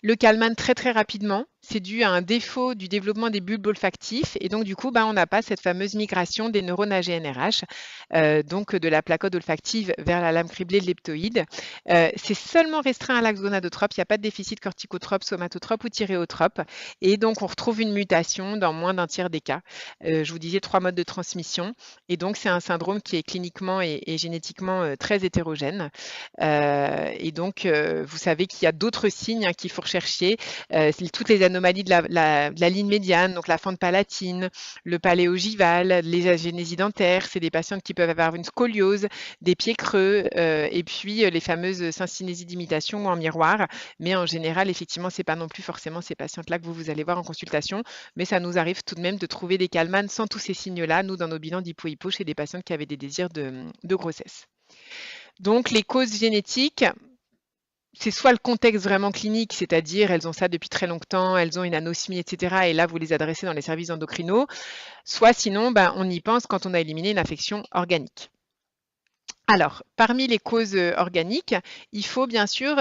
Le Kallmann, très rapidement, c'est dû à un défaut du développement des bulbes olfactifs et donc du coup, on n'a pas cette fameuse migration des neurones à GNRH, donc de la placote olfactive vers la lame criblée de leptoïde. C'est seulement restreint à l'axe gonadotrope, il n'y a pas de déficit corticotrope, somatotrope ou thyréotrope et donc on retrouve une mutation dans moins d'un tiers des cas. Je vous disais 3 modes de transmission et donc c'est un syndrome qui est cliniquement et génétiquement très hétérogène et donc vous savez qu'il y a d'autres signes qu'il faut rechercher, toutes les anomalies de la ligne médiane, donc la fente palatine, le paléogivale, les agénésies dentaires, c'est des patientes qui peuvent avoir une scoliose, des pieds creux, et puis les fameuses syncinésies d'imitation ou en miroir. Mais en général, effectivement, c'est pas non plus forcément ces patientes-là que vous allez voir en consultation, mais ça nous arrive tout de même de trouver des Kallmann sans tous ces signes-là, nous, dans nos bilans d'hypo-hypo, chez des patientes qui avaient des désirs de grossesse. Donc, les causes génétiques, c'est soit le contexte vraiment clinique, c'est-à-dire elles ont ça depuis très longtemps, elles ont une anosmie, etc. Et là, vous les adressez dans les services endocrinos, soit sinon, on y pense quand on a éliminé une infection organique. Alors, parmi les causes organiques, il faut bien sûr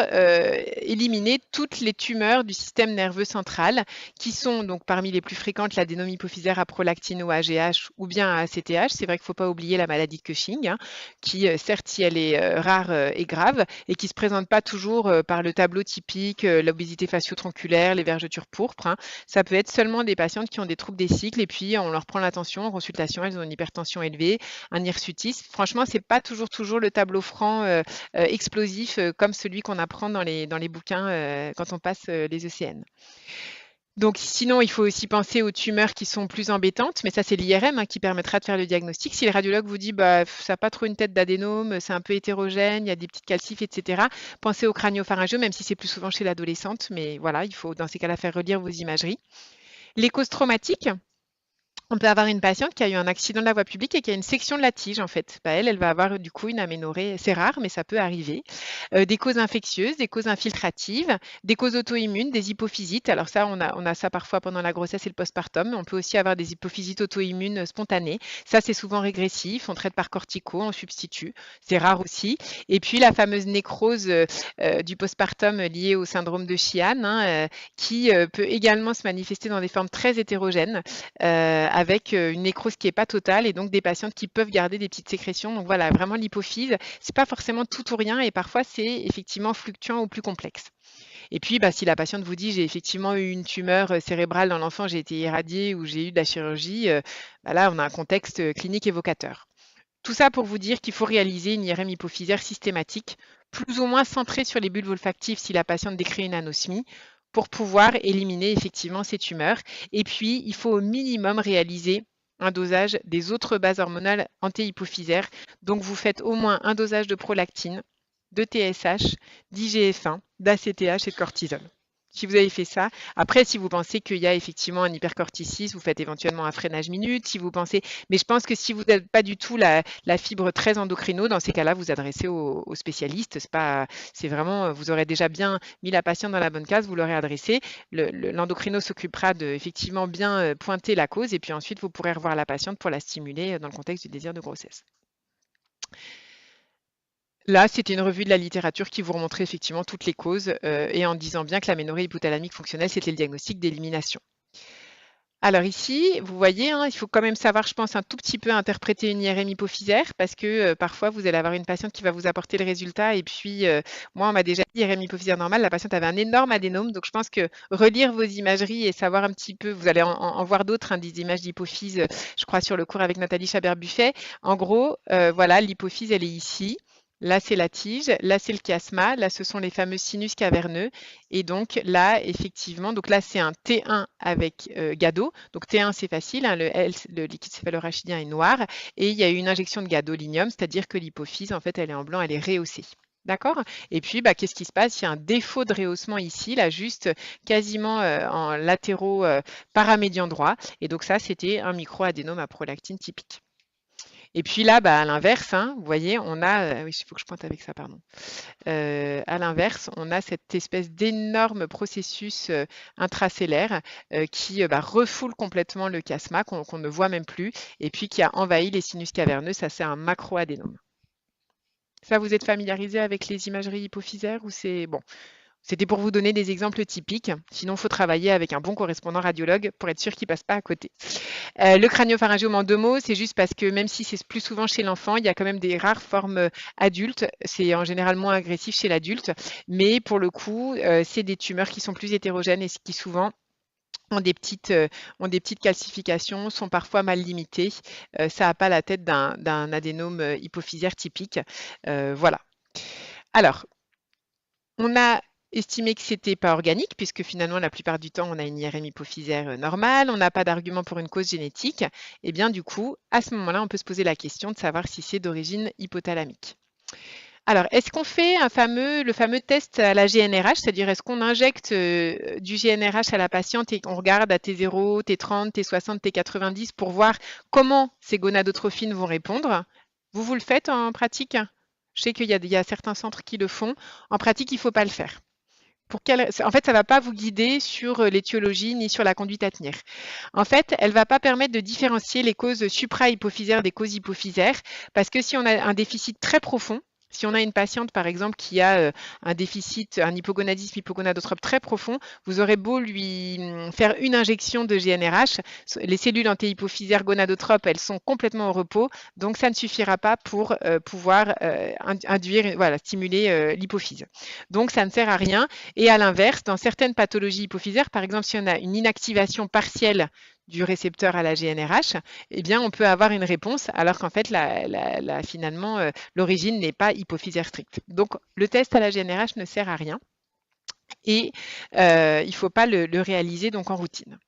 éliminer toutes les tumeurs du système nerveux central qui sont donc parmi les plus fréquentes l'adénome hypophysaire à prolactine ou AGH ou bien à ACTH. C'est vrai qu'il ne faut pas oublier la maladie de Cushing, hein, qui certes, si elle est rare et grave et qui ne se présente pas toujours par le tableau typique, l'obésité facio-tronculaire, les vergetures pourpres, hein. Ça peut être seulement des patientes qui ont des troubles des cycles et puis on leur prend l'attention en consultation, elles ont une hypertension élevée, un hirsutisme. Franchement, c'est pas toujours le tableau franc explosif comme celui qu'on apprend dans les bouquins quand on passe les ECN. Donc sinon, il faut aussi penser aux tumeurs qui sont plus embêtantes, mais ça c'est l'IRM hein, qui permettra de faire le diagnostic. Si le radiologue vous dit ça n'a pas trop une tête d'adénome, c'est un peu hétérogène, il y a des petites calcifs, etc., pensez au crânio-pharyngio, même si c'est plus souvent chez l'adolescente, mais voilà, il faut dans ces cas-là faire relire vos imageries. Les causes traumatiques. On peut avoir une patiente qui a eu un accident de la voie publique et qui a une section de la tige en fait. Elle va avoir du coup une aménorrhée, c'est rare mais ça peut arriver. Des causes infectieuses, des causes infiltratives, des causes auto-immunes, des hypophysites. Alors ça, on a ça parfois pendant la grossesse et le postpartum. On peut aussi avoir des hypophysites auto-immunes spontanées. Ça, c'est souvent régressif. On traite par cortico, on substitue. C'est rare aussi. Et puis la fameuse nécrose du postpartum liée au syndrome de Sheehan, hein, qui peut également se manifester dans des formes très hétérogènes. avec une nécrose qui n'est pas totale et donc des patientes qui peuvent garder des petites sécrétions. Donc voilà, vraiment l'hypophyse, c'est pas forcément tout ou rien et parfois c'est effectivement fluctuant ou plus complexe. Et puis, si la patiente vous dit j'ai effectivement eu une tumeur cérébrale dans l'enfant, j'ai été irradiée ou j'ai eu de la chirurgie, là on a un contexte clinique évocateur. Tout ça pour vous dire qu'il faut réaliser une IRM hypophysaire systématique, plus ou moins centrée sur les bulbes olfactives si la patiente décrit une anosmie, pour pouvoir éliminer effectivement ces tumeurs. Et puis, il faut au minimum réaliser un dosage des autres bases hormonales anti-hypophysaires. Donc, vous faites au moins un dosage de prolactine, de TSH, d'IGF-1, d'ACTH et de cortisol. Si vous avez fait ça, après, si vous pensez qu'il y a effectivement un hypercorticisme, vous faites éventuellement un freinage minute. Si vous pensez, mais je pense que si vous n'êtes pas du tout la fibre très endocrino, dans ces cas-là, vous adressez au spécialiste. C'est vraiment, vous aurez déjà bien mis la patiente dans la bonne case, vous l'aurez adressé. L'endocrino s'occupera de effectivement bien pointer la cause et puis ensuite, vous pourrez revoir la patiente pour la stimuler dans le contexte du désir de grossesse. Là, c'était une revue de la littérature qui vous remontrait effectivement toutes les causes et en disant bien que l'aménorrhée hypothalamique fonctionnelle, c'était le diagnostic d'élimination. Alors ici, vous voyez, il faut quand même savoir, je pense, un tout petit peu interpréter une IRM hypophysaire parce que parfois, vous allez avoir une patiente qui va vous apporter le résultat et puis, moi, on m'a déjà dit IRM hypophysaire normale, la patiente avait un énorme adénome. Donc, je pense que relire vos imageries et savoir un petit peu, vous allez en voir d'autres, des images d'hypophyse, je crois, sur le cours avec Nathalie Chabert-Buffet. En gros, voilà, l'hypophyse, elle est ici. Là, c'est la tige, là, c'est le chiasma, là, ce sont les fameux sinus caverneux. Et donc là, effectivement, donc là, c'est un T1 avec gado. Donc T1, c'est facile, le liquide céphalorachidien est noir. Et il y a une injection de gadolinium, c'est-à-dire que l'hypophyse, en fait, elle est en blanc, elle est rehaussée. D'accord? Et puis, qu'est-ce qui se passe? Il y a un défaut de rehaussement ici, là, juste quasiment en latéraux paramédian droit. Et donc ça, c'était un microadénome à prolactine typique. Et puis là, à l'inverse, vous voyez, on a, oui, il faut que je pointe avec ça, pardon. À l'inverse, on a cette espèce d'énorme processus intracellaire qui refoule complètement le chiasma, qu'on ne voit même plus, et puis qui a envahi les sinus caverneux. Ça, c'est un macroadénome. Ça, vous êtes familiarisé avec les imageries hypophysaires ou c'est bon? C'était pour vous donner des exemples typiques. Sinon, il faut travailler avec un bon correspondant radiologue pour être sûr qu'il ne passe pas à côté. Le craniopharyngiome en 2 mots, c'est juste parce que même si c'est plus souvent chez l'enfant, il y a quand même des rares formes adultes. C'est en général moins agressif chez l'adulte. Mais pour le coup, c'est des tumeurs qui sont plus hétérogènes et qui souvent ont des petites calcifications, sont parfois mal limitées. Ça n'a pas la tête d'un adénome hypophysaire typique. Voilà. Alors, on a estimé que c'était pas organique, puisque finalement, la plupart du temps, on a une IRM hypophysaire normale, on n'a pas d'argument pour une cause génétique. Et bien, du coup, à ce moment-là, on peut se poser la question de savoir si c'est d'origine hypothalamique. Alors, est-ce qu'on fait le fameux test à la GNRH, c'est-à-dire est-ce qu'on injecte du GNRH à la patiente et on regarde à T0, T30, T60, T90 pour voir comment ces gonadotrophines vont répondre? Vous le faites en pratique? Je sais qu'il y a certains centres qui le font. En pratique, il ne faut pas le faire. En fait, ça ne va pas vous guider sur l'étiologie ni sur la conduite à tenir. En fait, elle ne va pas permettre de différencier les causes supra-hypophysaires des causes hypophysaires parce que si on a un déficit très profond, si on a une patiente, par exemple, qui a un déficit, un hypogonadisme hypogonadotrope très profond, vous aurez beau lui faire une injection de GNRH, les cellules anti-hypophysaires gonadotropes, elles sont complètement au repos, donc ça ne suffira pas pour pouvoir stimuler l'hypophyse. Donc ça ne sert à rien. Et à l'inverse, dans certaines pathologies hypophysaires, par exemple, si on a une inactivation partielle du récepteur à la GNRH, eh bien, on peut avoir une réponse, alors qu'en fait, finalement, l'origine n'est pas hypophysaire stricte. Donc, le test à la GNRH ne sert à rien et il ne faut pas le réaliser donc en routine.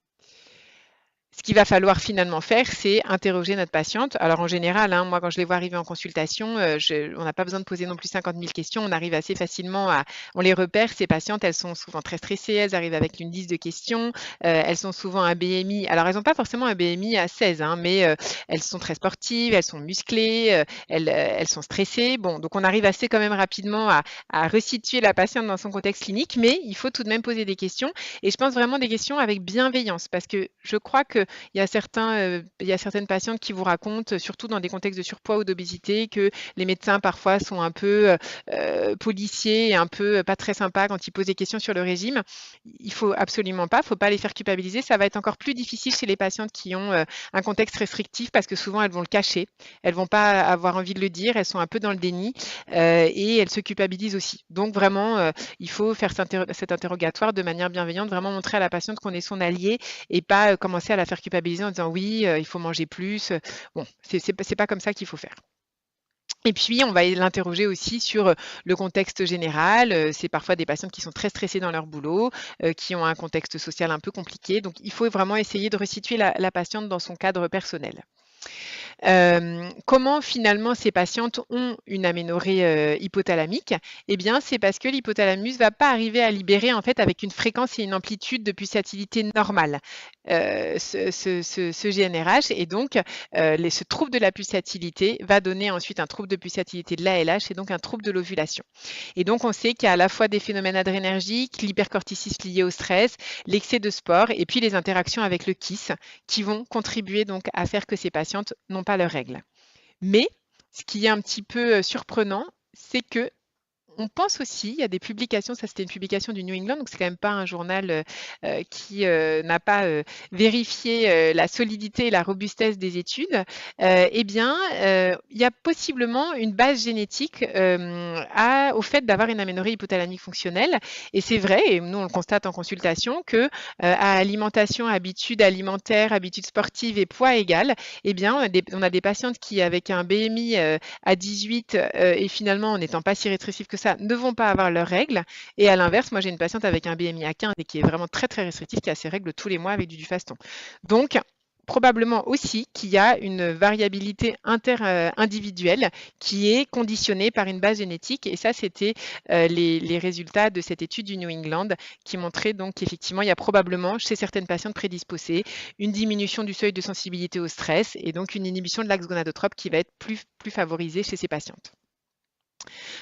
Ce qu'il va falloir finalement faire, c'est interroger notre patiente. Alors en général, moi quand je les vois arriver en consultation, on n'a pas besoin de poser non plus 50 000 questions. On arrive assez facilement on les repère. Ces patientes, elles sont souvent très stressées. Elles arrivent avec une liste de questions. Elles sont souvent un BMI. Alors elles n'ont pas forcément un BMI à 16, mais elles sont très sportives, elles sont musclées, elles sont stressées. Bon, donc on arrive assez quand même rapidement à resituer la patiente dans son contexte clinique, mais il faut tout de même poser des questions. Et je pense vraiment des questions avec bienveillance, parce que je crois que y a certaines patientes qui vous racontent, surtout dans des contextes de surpoids ou d'obésité, que les médecins parfois sont un peu policiers et un peu pas très sympas quand ils posent des questions sur le régime. Il faut absolument pas, faut pas les faire culpabiliser. Ça va être encore plus difficile chez les patientes qui ont un contexte restrictif parce que souvent elles vont le cacher, elles vont pas avoir envie de le dire, elles sont un peu dans le déni et elles se culpabilisent aussi. Donc vraiment, il faut faire cet interrogatoire de manière bienveillante, vraiment montrer à la patiente qu'on est son allié et pas commencer à la faire culpabiliser en disant oui, il faut manger plus. Bon, c'est pas comme ça qu'il faut faire. Et puis, on va l'interroger aussi sur le contexte général. C'est parfois des patientes qui sont très stressées dans leur boulot, qui ont un contexte social un peu compliqué. Donc, il faut vraiment essayer de resituer la patiente dans son cadre personnel. Comment finalement ces patientes ont une aménorrhée hypothalamique? Eh bien, c'est parce que l'hypothalamus ne va pas arriver à libérer en fait avec une fréquence et une amplitude de pulsatilité normale ce GnRH, et donc ce trouble de la pulsatilité va donner ensuite un trouble de pulsatilité de l'ALH et donc un trouble de l'ovulation. Et donc on sait qu'il y a à la fois des phénomènes adrénergiques, l'hypercorticisme lié au stress, l'excès de sport et puis les interactions avec le KISS qui vont contribuer donc à faire que ces patientes n'ont pas leurs règles. Mais ce qui est un petit peu surprenant, c'est que on pense aussi, il y a des publications, ça c'était une publication du New England, donc c'est quand même pas un journal qui n'a pas vérifié la solidité et la robustesse des études, eh bien, il y a possiblement une base génétique au fait d'avoir une aménorrhée hypothalamique fonctionnelle. Et c'est vrai, et nous on le constate en consultation, que à alimentation, habitudes alimentaires, habitudes sportives et poids égal, eh bien, on a des patientes qui, avec un BMI à 18 et finalement en n'étant pas si rétrécif que ça, ne vont pas avoir leurs règles. Et à l'inverse, moi j'ai une patiente avec un BMI à 15 et qui est vraiment très très restrictive, qui a ses règles tous les mois avec du faston. Donc probablement aussi qu'il y a une variabilité inter-individuelle qui est conditionnée par une base génétique. Et ça, c'était les résultats de cette étude du New England qui montrait donc qu'effectivement, il y a probablement chez certaines patientes prédisposées une diminution du seuil de sensibilité au stress et donc une inhibition de l'axe gonadotrope qui va être plus favorisée chez ces patientes.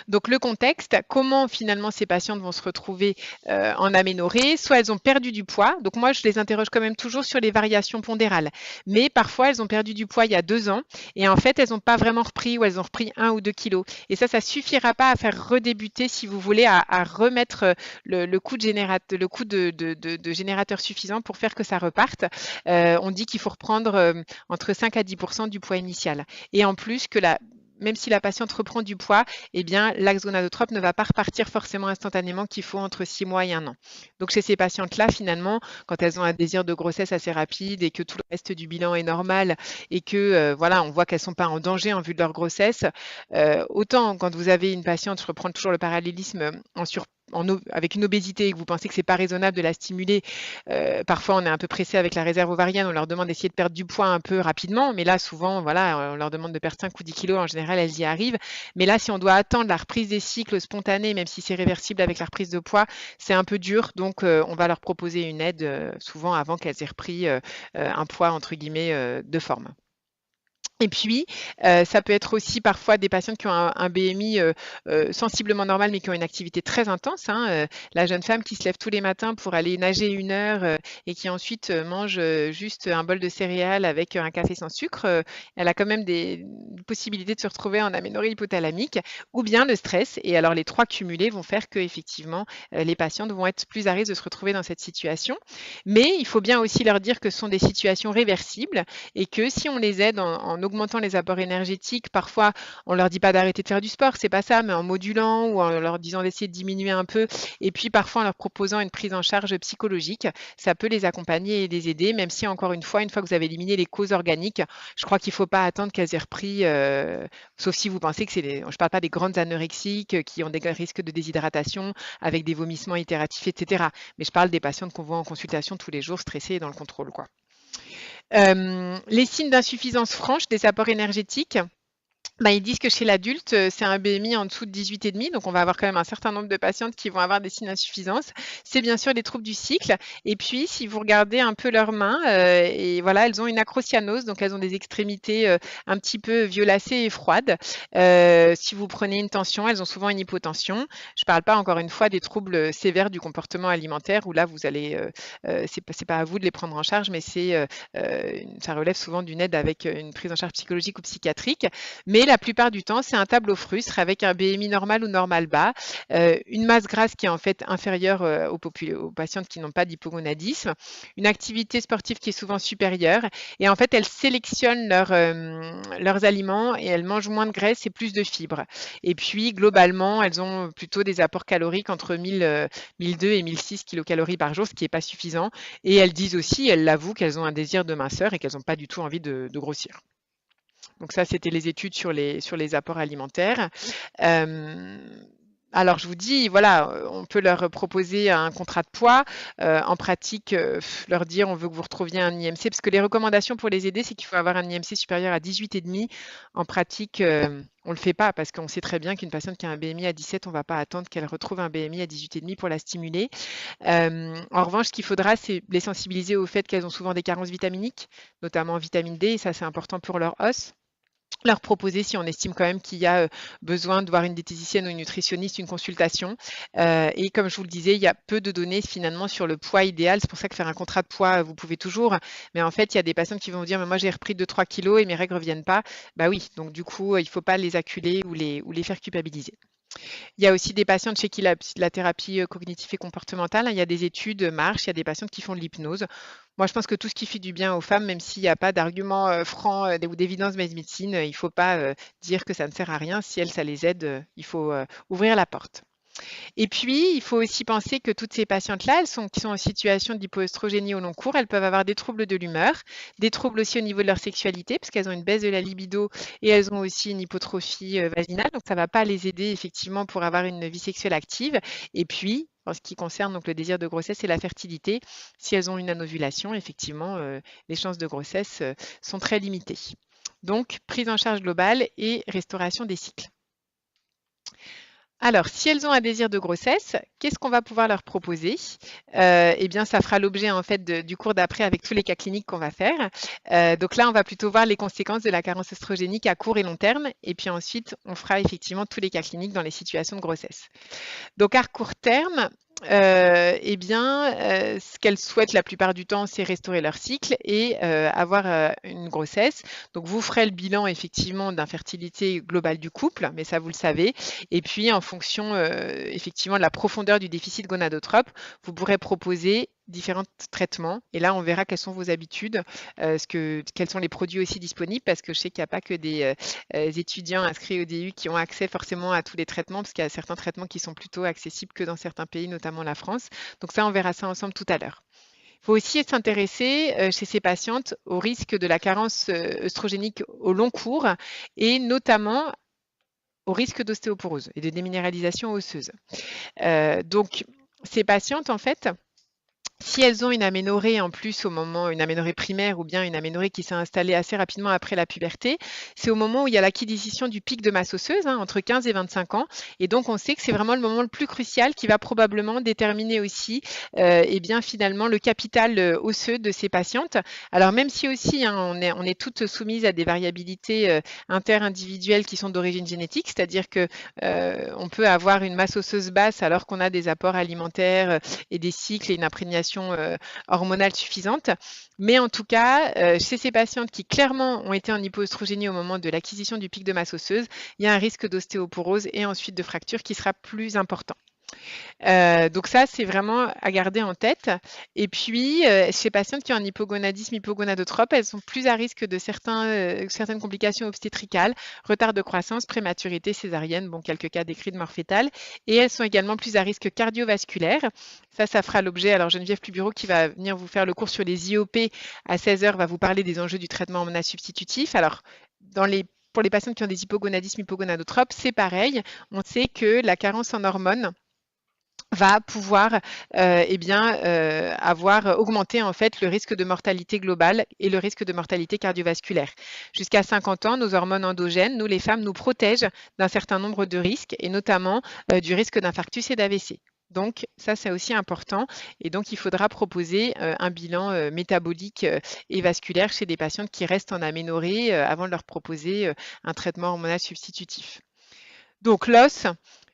Donc le contexte, comment finalement ces patientes vont se retrouver en aménorrhée, soit elles ont perdu du poids, donc moi je les interroge quand même toujours sur les variations pondérales, mais parfois elles ont perdu du poids il y a 2 ans et en fait elles n'ont pas vraiment repris ou elles ont repris 1 ou 2 kilos et ça suffira pas à faire redébuter si vous voulez à remettre le coût de générateur suffisant pour faire que ça reparte. On dit qu'il faut reprendre entre 5 à 10% du poids initial et en plus que même si la patiente reprend du poids, eh bien, l'axe gonadotrope ne va pas repartir forcément instantanément, qu'il faut entre 6 mois et 1 an. Donc, chez ces patientes-là, finalement, quand elles ont un désir de grossesse assez rapide et que tout le reste du bilan est normal et que, voilà, on voit qu'elles ne sont pas en danger en vue de leur grossesse, autant quand vous avez une patiente, je reprends toujours le parallélisme avec une obésité et que vous pensez que c'est pas raisonnable de la stimuler, parfois on est un peu pressé avec la réserve ovarienne, on leur demande d'essayer de perdre du poids un peu rapidement, mais là souvent voilà, on leur demande de perdre 5 ou 10 kilos, en général elles y arrivent, mais là si on doit attendre la reprise des cycles spontanée, même si c'est réversible avec la reprise de poids, c'est un peu dur, donc on va leur proposer une aide souvent avant qu'elles aient repris un poids entre guillemets de forme. Et puis, ça peut être aussi parfois des patientes qui ont un BMI sensiblement normal, mais qui ont une activité très intense. La jeune femme qui se lève tous les matins pour aller nager 1 heure et qui ensuite mange juste un bol de céréales avec un café sans sucre, elle a quand même des possibilités de se retrouver en aménorrhée hypothalamique, ou bien le stress. Et alors, les 3 cumulés vont faire que effectivement, les patientes vont être plus à risque de se retrouver dans cette situation. Mais il faut bien aussi leur dire que ce sont des situations réversibles et que si on les aide en augmentant les apports énergétiques, parfois on leur dit pas d'arrêter de faire du sport, c'est pas ça, mais en modulant ou en leur disant d'essayer de diminuer un peu, et puis parfois en leur proposant une prise en charge psychologique, ça peut les accompagner et les aider, même si encore une fois que vous avez éliminé les causes organiques, je crois qu'il faut pas attendre qu'elles aient repris, sauf si vous pensez que je parle pas des grandes anorexiques qui ont des risques de déshydratation avec des vomissements itératifs, etc. Mais je parle des patientes qu'on voit en consultation tous les jours stressées et dans le contrôle, quoi. Les signes d'insuffisance franche des apports énergétiques. Ils disent que chez l'adulte, c'est un BMI en dessous de 18,5, donc on va avoir quand même un certain nombre de patientes qui vont avoir des signes d'insuffisance. C'est bien sûr des troubles du cycle. Et puis, si vous regardez un peu leurs mains, et voilà, elles ont une acrocyanose, donc elles ont des extrémités un petit peu violacées et froides. Si vous prenez une tension, elles ont souvent une hypotension. Je ne parle pas encore une fois des troubles sévères du comportement alimentaire, où là, vous allez, c'est pas à vous de les prendre en charge, mais ça relève souvent d'une aide avec une prise en charge psychologique ou psychiatrique. Mais la plupart du temps, c'est un tableau frustre avec un BMI normal ou normal bas, une masse grasse qui est en fait inférieure aux patientes qui n'ont pas d'hypogonadisme, une activité sportive qui est souvent supérieure. Et en fait, elles sélectionnent leurs aliments et elles mangent moins de graisse et plus de fibres. Et puis, globalement, elles ont plutôt des apports caloriques entre 1002 et 1006 kilocalories par jour, ce qui n'est pas suffisant. Et elles disent aussi, elles l'avouent, qu'elles ont un désir de minceur et qu'elles n'ont pas du tout envie de grossir. Donc ça, c'était les études sur les apports alimentaires. Alors je vous dis, voilà, on peut leur proposer un contrat de poids. En pratique, leur dire on veut que vous retrouviez un IMC, parce que les recommandations pour les aider, c'est qu'il faut avoir un IMC supérieur à 18,5. En pratique, on ne le fait pas parce qu'on sait très bien qu'une patiente qui a un BMI à 17, on ne va pas attendre qu'elle retrouve un BMI à 18,5 pour la stimuler. En revanche, ce qu'il faudra, c'est les sensibiliser au fait qu'elles ont souvent des carences vitaminiques, notamment en vitamine D, et ça c'est important pour leur os. Leur proposer, si on estime quand même qu'il y a besoin de voir une diététicienne ou une nutritionniste, une consultation. Et comme je vous le disais, il y a peu de données finalement sur le poids idéal. C'est pour ça que faire un contrat de poids, vous pouvez toujours. Mais en fait, il y a des patients qui vont vous dire, mais moi j'ai repris 2-3 kilos et mes règles ne reviennent pas. Bah oui, donc du coup, il ne faut pas les acculer ou les faire culpabiliser. Il y a aussi des patientes chez qui la thérapie cognitive et comportementale, il y a des études marchent, il y a des patientes qui font de l'hypnose. Moi, je pense que tout ce qui fait du bien aux femmes, même s'il n'y a pas d'argument franc ou d'évidence médecine, il ne faut pas dire que ça ne sert à rien. Si elles, ça les aide, il faut ouvrir la porte. Et puis, il faut aussi penser que toutes ces patientes-là, qui sont en situation d'hypoœstrogénie au long cours, elles peuvent avoir des troubles de l'humeur, des troubles aussi au niveau de leur sexualité, parce qu'elles ont une baisse de la libido et elles ont aussi une hypotrophie vaginale. Donc, ça ne va pas les aider effectivement pour avoir une vie sexuelle active. Et puis, en ce qui concerne donc le désir de grossesse et la fertilité, si elles ont une anovulation, effectivement, les chances de grossesse sont très limitées. Donc, prise en charge globale et restauration des cycles. Alors, si elles ont un désir de grossesse, qu'est-ce qu'on va pouvoir leur proposer? Eh bien, ça fera l'objet en fait du cours d'après avec tous les cas cliniques qu'on va faire. Donc là, on va plutôt voir les conséquences de la carence œstrogénique à court et long terme. Et puis ensuite, on fera effectivement tous les cas cliniques dans les situations de grossesse. Donc à court terme, ce qu'elles souhaitent la plupart du temps, c'est restaurer leur cycle et avoir une grossesse. Donc vous ferez le bilan effectivement d'infertilité globale du couple, mais ça vous le savez. Et puis en fonction effectivement de la profondeur du déficit gonadotrope, vous pourrez proposer différents traitements. Et là, on verra quelles sont vos habitudes, quels sont les produits aussi disponibles, parce que je sais qu'il n'y a pas que des étudiants inscrits au DU qui ont accès forcément à tous les traitements, parce qu'il y a certains traitements qui sont plutôt accessibles que dans certains pays, notamment la France. Donc ça, on verra ça ensemble tout à l'heure. Il faut aussi s'intéresser chez ces patientes au risque de la carence œstrogénique au long cours, et notamment au risque d'ostéoporose et de déminéralisation osseuse. Donc, ces patientes, en fait, si elles ont une aménorrhée en plus une aménorrhée primaire ou bien une aménorrhée qui s'est installée assez rapidement après la puberté, c'est au moment où il y a l'acquisition du pic de masse osseuse, entre 15 et 25 ans. Et donc, on sait que c'est vraiment le moment le plus crucial qui va probablement déterminer aussi finalement le capital osseux de ces patientes. Alors, même si aussi on est toutes soumises à des variabilités interindividuelles qui sont d'origine génétique, c'est-à-dire que on peut avoir une masse osseuse basse alors qu'on a des apports alimentaires et des cycles et une imprégnation hormonale suffisante. Mais en tout cas, chez ces patientes qui clairement ont été en hypoœstrogénie au moment de l'acquisition du pic de masse osseuse, il y a un risque d'ostéoporose et ensuite de fracture qui sera plus important. Donc ça, c'est vraiment à garder en tête. Et puis, chez patientes qui ont un hypogonadisme hypogonadotrope, elles sont plus à risque de certaines complications obstétricales, retard de croissance, prématurité, césarienne, quelques cas décrits de mort fétale. Et elles sont également plus à risque cardiovasculaire. Ça fera l'objet. Alors, Geneviève Plubureau, qui va venir vous faire le cours sur les IOP à 16h, va vous parler des enjeux du traitement hormonal substitutif. Alors, pour les patientes qui ont des hypogonadismes hypogonadotropes, c'est pareil. On sait que la carence en hormones va pouvoir avoir augmenté en fait le risque de mortalité globale et le risque de mortalité cardiovasculaire. Jusqu'à 50 ans, nos hormones endogènes, nous les femmes, nous protègent d'un certain nombre de risques et notamment du risque d'infarctus et d'AVC. Donc ça, c'est aussi important et donc il faudra proposer un bilan métabolique et vasculaire chez des patientes qui restent en aménorrhée avant de leur proposer un traitement hormonal substitutif. Donc l'os,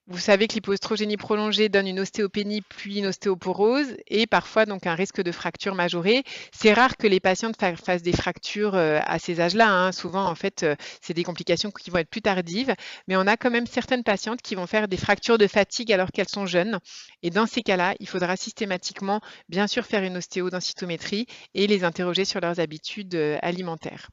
vous savez que l'hypoœstrogénie prolongée donne une ostéopénie puis une ostéoporose et parfois donc un risque de fracture majorée. C'est rare que les patientes fassent des fractures à ces âges-là, hein. Souvent, en fait, c'est des complications qui vont être plus tardives, mais on a quand même certaines patientes qui vont faire des fractures de fatigue alors qu'elles sont jeunes. Et dans ces cas-là, il faudra systématiquement, bien sûr, faire une ostéodensitométrie et les interroger sur leurs habitudes alimentaires.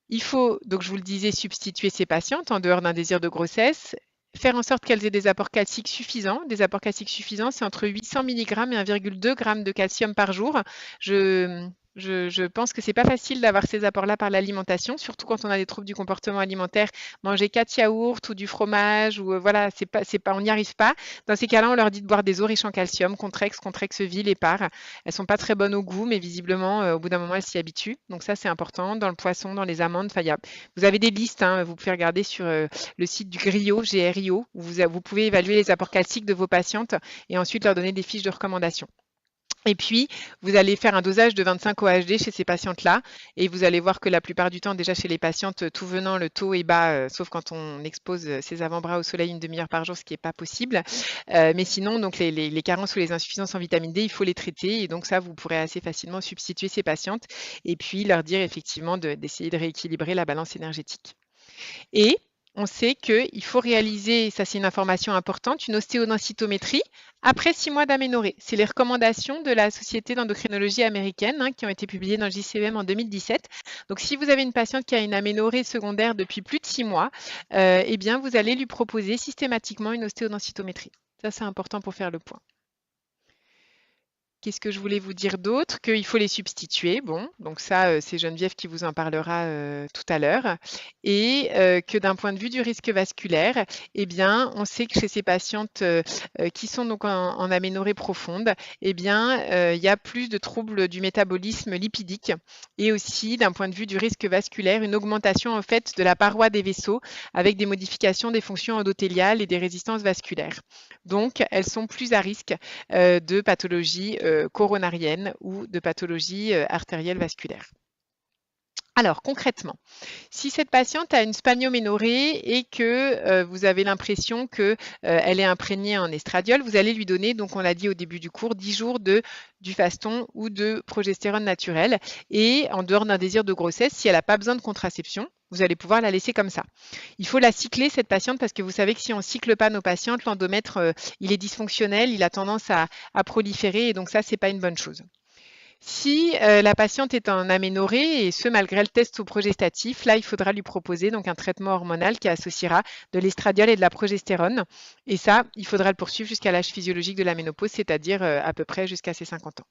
Il faut, donc je vous le disais, substituer ces patientes en dehors d'un désir de grossesse, faire en sorte qu'elles aient des apports calciques suffisants. Des apports calciques suffisants, c'est entre 800 mg et 1,2 g de calcium par jour. Je pense que c'est pas facile d'avoir ces apports-là par l'alimentation, surtout quand on a des troubles du comportement alimentaire. Manger 4 yaourts ou du fromage, ou voilà, on n'y arrive pas. Dans ces cas-là, on leur dit de boire des eaux riches en calcium, Contrex, Contrexeville, Épar. Elles sont pas très bonnes au goût, mais visiblement, au bout d'un moment, elles s'y habituent. Donc ça, c'est important. Dans le poisson, dans les amandes, vous avez des listes, hein, vous pouvez regarder sur le site du GRIO, GRIO, où vous pouvez évaluer les apports calciques de vos patientes et ensuite leur donner des fiches de recommandation. Et puis, vous allez faire un dosage de 25 OHD chez ces patientes-là et vous allez voir que la plupart du temps, déjà chez les patientes, tout venant, le taux est bas, sauf quand on expose ses avant-bras au soleil une demi-heure par jour, ce qui n'est pas possible. Mais sinon, donc les carences ou les insuffisances en vitamine D, il faut les traiter et donc ça, vous pourrez assez facilement substituer ces patientes et puis leur dire effectivement d'essayer de rééquilibrer la balance énergétique. Et on sait qu'il faut réaliser, ça c'est une information importante, une ostéodensitométrie après 6 mois d'aménorrhée. C'est les recommandations de la Société d'endocrinologie américaine qui ont été publiées dans le JCEM en 2017. Donc si vous avez une patiente qui a une aménorrhée secondaire depuis plus de 6 mois, eh bien vous allez lui proposer systématiquement une ostéodensitométrie. Ça c'est important pour faire le point. Qu'est-ce que je voulais vous dire d'autre? Qu'il faut les substituer. Bon, donc ça, c'est Geneviève qui vous en parlera tout à l'heure. Et que d'un point de vue du risque vasculaire, eh bien, on sait que chez ces patientes qui sont donc en aménorrhée profonde, eh bien, il y a plus de troubles du métabolisme lipidique et aussi d'un point de vue du risque vasculaire, une augmentation en fait de la paroi des vaisseaux avec des modifications des fonctions endothéliales et des résistances vasculaires. Donc, elles sont plus à risque de pathologies coronarienne ou de pathologie artérielle vasculaire. Alors concrètement, si cette patiente a une spanioménorrhée et que vous avez l'impression qu'elle est imprégnée en estradiol, vous allez lui donner, donc on l'a dit au début du cours, 10 jours de Dufaston ou de progestérone naturelle. Et en dehors d'un désir de grossesse, si elle n'a pas besoin de contraception, vous allez pouvoir la laisser comme ça. Il faut la cycler, cette patiente, parce que vous savez que si on ne cycle pas nos patientes, l'endomètre, il est dysfonctionnel, il a tendance à proliférer, et donc ça, ce n'est pas une bonne chose. Si la patiente est en aménorrhée, et ce malgré le test au progestatif, là, il faudra lui proposer donc un traitement hormonal qui associera de l'estradiol et de la progestérone. Et ça, il faudra le poursuivre jusqu'à l'âge physiologique de la ménopause, c'est-à-dire à peu près jusqu'à ses 50 ans.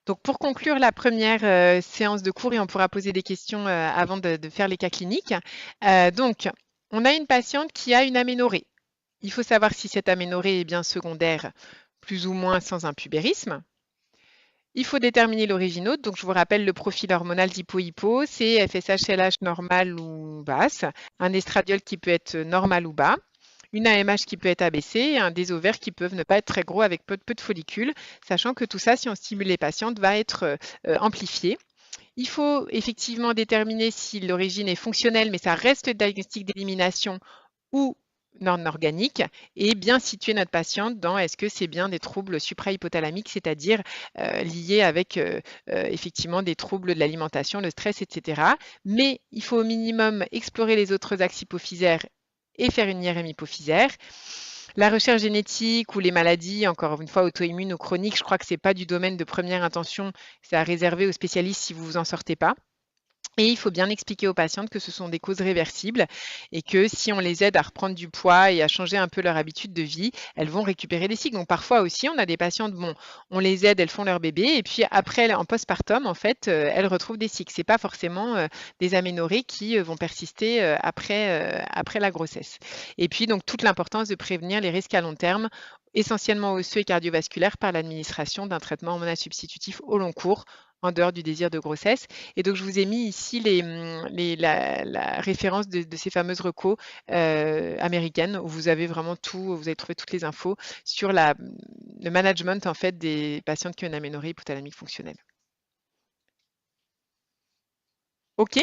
Donc pour conclure la première séance de cours, et on pourra poser des questions avant de faire les cas cliniques. Donc, on a une patiente qui a une aménorrhée. Il faut savoir si cette aménorrhée est bien secondaire, plus ou moins sans un pubérisme. Il faut déterminer l'origine haute. Donc, je vous rappelle le profil hormonal d'hypo-hypo, c'est FSH-LH normal ou basse, un estradiol qui peut être normal ou bas, une AMH qui peut être abaissée, des ovaires qui peuvent ne pas être très gros avec peu de follicules, sachant que tout ça, si on stimule les patientes, va être amplifié. Il faut effectivement déterminer si l'origine est fonctionnelle, mais ça reste le diagnostic d'élimination ou non organique, et bien situer notre patiente dans est-ce que c'est bien des troubles suprahypothalamiques, c'est-à-dire liés avec effectivement des troubles de l'alimentation, le stress, etc. Mais il faut au minimum explorer les autres axes hypophysaires et faire une IRM hypophysaire. La recherche génétique ou les maladies, encore une fois, auto-immunes ou chroniques, je crois que ce n'est pas du domaine de première intention, c'est à réserver aux spécialistes si vous ne vous en sortez pas. Et il faut bien expliquer aux patientes que ce sont des causes réversibles et que si on les aide à reprendre du poids et à changer un peu leur habitude de vie, elles vont récupérer les cycles. Donc parfois aussi, on a des patientes, bon, on les aide, elles font leur bébé et puis après, en postpartum, en fait, elles retrouvent des cycles. C'est pas forcément des aménorrhées qui vont persister après la grossesse. Et puis donc toute l'importance de prévenir les risques à long terme, essentiellement osseux et cardiovasculaires, par l'administration d'un traitement hormonal substitutif au long cours, en dehors du désir de grossesse. Et donc, je vous ai mis ici la référence de ces fameuses recos américaines, où vous avez vraiment tout, vous avez trouvé toutes les infos sur le management en fait des patientes qui ont une aménorrhée hypothalamique fonctionnelle. OK?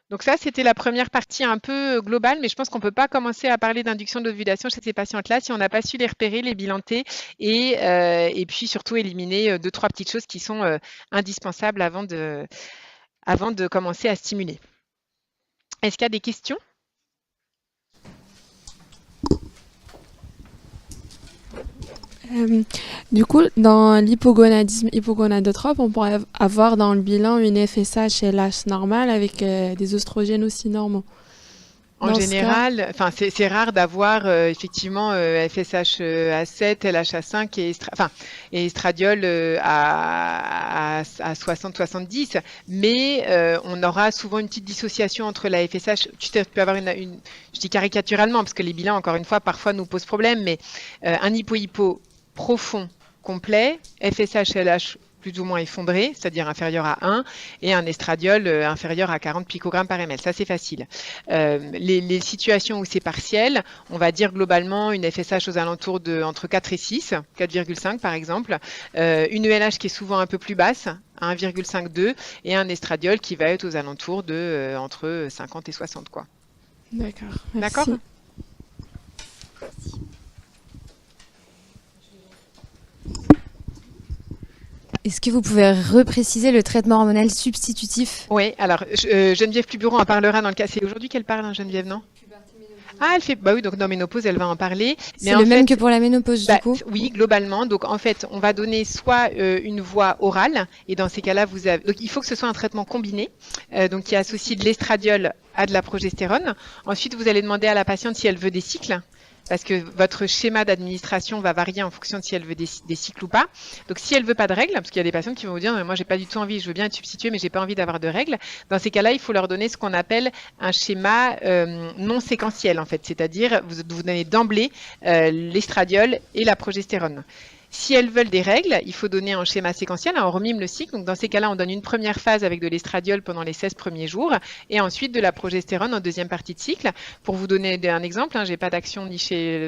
Donc ça, c'était la première partie un peu globale, mais je pense qu'on ne peut pas commencer à parler d'induction d'ovulation chez ces patientes-là si on n'a pas su les repérer, les bilanter et puis surtout éliminer 2-3 petites choses qui sont indispensables avant de commencer à stimuler. Est-ce qu'il y a des questions? Du coup, dans l'hypogonadisme hypogonadotrope, on pourrait avoir dans le bilan une FSH et LH normale avec des oestrogènes aussi normaux. En général, enfin c'est rare d'avoir effectivement FSH à 7, LH à 5 et estradiol à 60-70, mais on aura souvent une petite dissociation entre la FSH. Tu peux avoir je dis caricaturalement parce que les bilans, encore une fois, parfois nous posent problème, mais un hypo profond complet, FSH LH plus ou moins effondré, c'est-à-dire inférieur à 1, et un estradiol inférieur à 40 picogrammes par ml. Ça, c'est facile. Les situations où c'est partiel, on va dire globalement une FSH aux alentours de entre 4 et 6, 4,5 par exemple, une ELH qui est souvent un peu plus basse, 1,52, et un estradiol qui va être aux alentours de entre 50 et 60, quoi. D'accord. D'accord ? Est-ce que vous pouvez repréciser le traitement hormonal substitutif? Oui, alors Geneviève Pluburon en parlera dans le cas. C'est aujourd'hui qu'elle parle, hein, Geneviève, non? Ah, elle fait, bah oui, donc dans ménopause, elle va en parler. C'est le même que pour la ménopause, du coup? Oui, globalement. Donc, en fait, on va donner soit une voie orale, et dans ces cas-là, donc, il faut que ce soit un traitement combiné, donc qui associe de l'estradiol à de la progestérone. Ensuite, vous allez demander à la patiente si elle veut des cycles, parce que votre schéma d'administration va varier en fonction de si elle veut des cycles ou pas. Donc, si elle veut pas de règles, parce qu'il y a des patients qui vont vous dire, moi, j'ai pas du tout envie, je veux bien être substituée, mais j'ai pas envie d'avoir de règles. Dans ces cas-là, il faut leur donner ce qu'on appelle un schéma non séquentiel, en fait. C'est-à-dire, vous donnez d'emblée l'estradiol et la progestérone. Si elles veulent des règles, il faut donner un schéma séquentiel, on remime le cycle. Donc, dans ces cas-là, on donne une première phase avec de l'estradiol pendant les 16 premiers jours et ensuite de la progestérone en deuxième partie de cycle. Pour vous donner un exemple, je n'ai pas d'action ni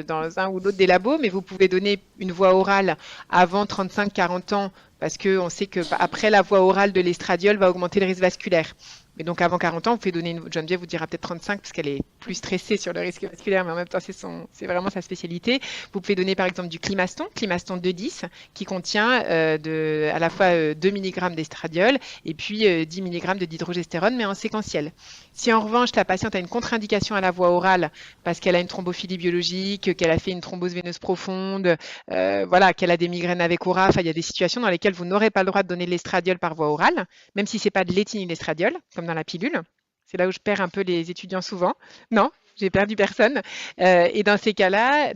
dans un ou l'autre des labos, mais vous pouvez donner une voie orale avant 35-40 ans parce qu'on sait qu'après la voie orale de l'estradiol va augmenter le risque vasculaire. Et donc, avant 40 ans, vous pouvez donner Geneviève vous dira peut-être 35 parce qu'elle est plus stressée sur le risque vasculaire, mais en même temps, c'est vraiment sa spécialité. Vous pouvez donner par exemple du climaston 2,10 qui contient à la fois 2 mg d'estradiol et puis 10 mg de dihydrogestérone, mais en séquentiel. Si en revanche, la patiente a une contre-indication à la voie orale parce qu'elle a une thrombophilie biologique, qu'elle a fait une thrombose veineuse profonde, voilà, qu'elle a des migraines avec aura, enfin, il y a des situations dans lesquelles vous n'aurez pas le droit de donner l'estradiol par voie orale, même si ce n'est pas de l'éthénylestradiol, comme dans la pilule. C'est là où je perds un peu les étudiants souvent. Non, j'ai perdu personne. Et dans ces cas-là,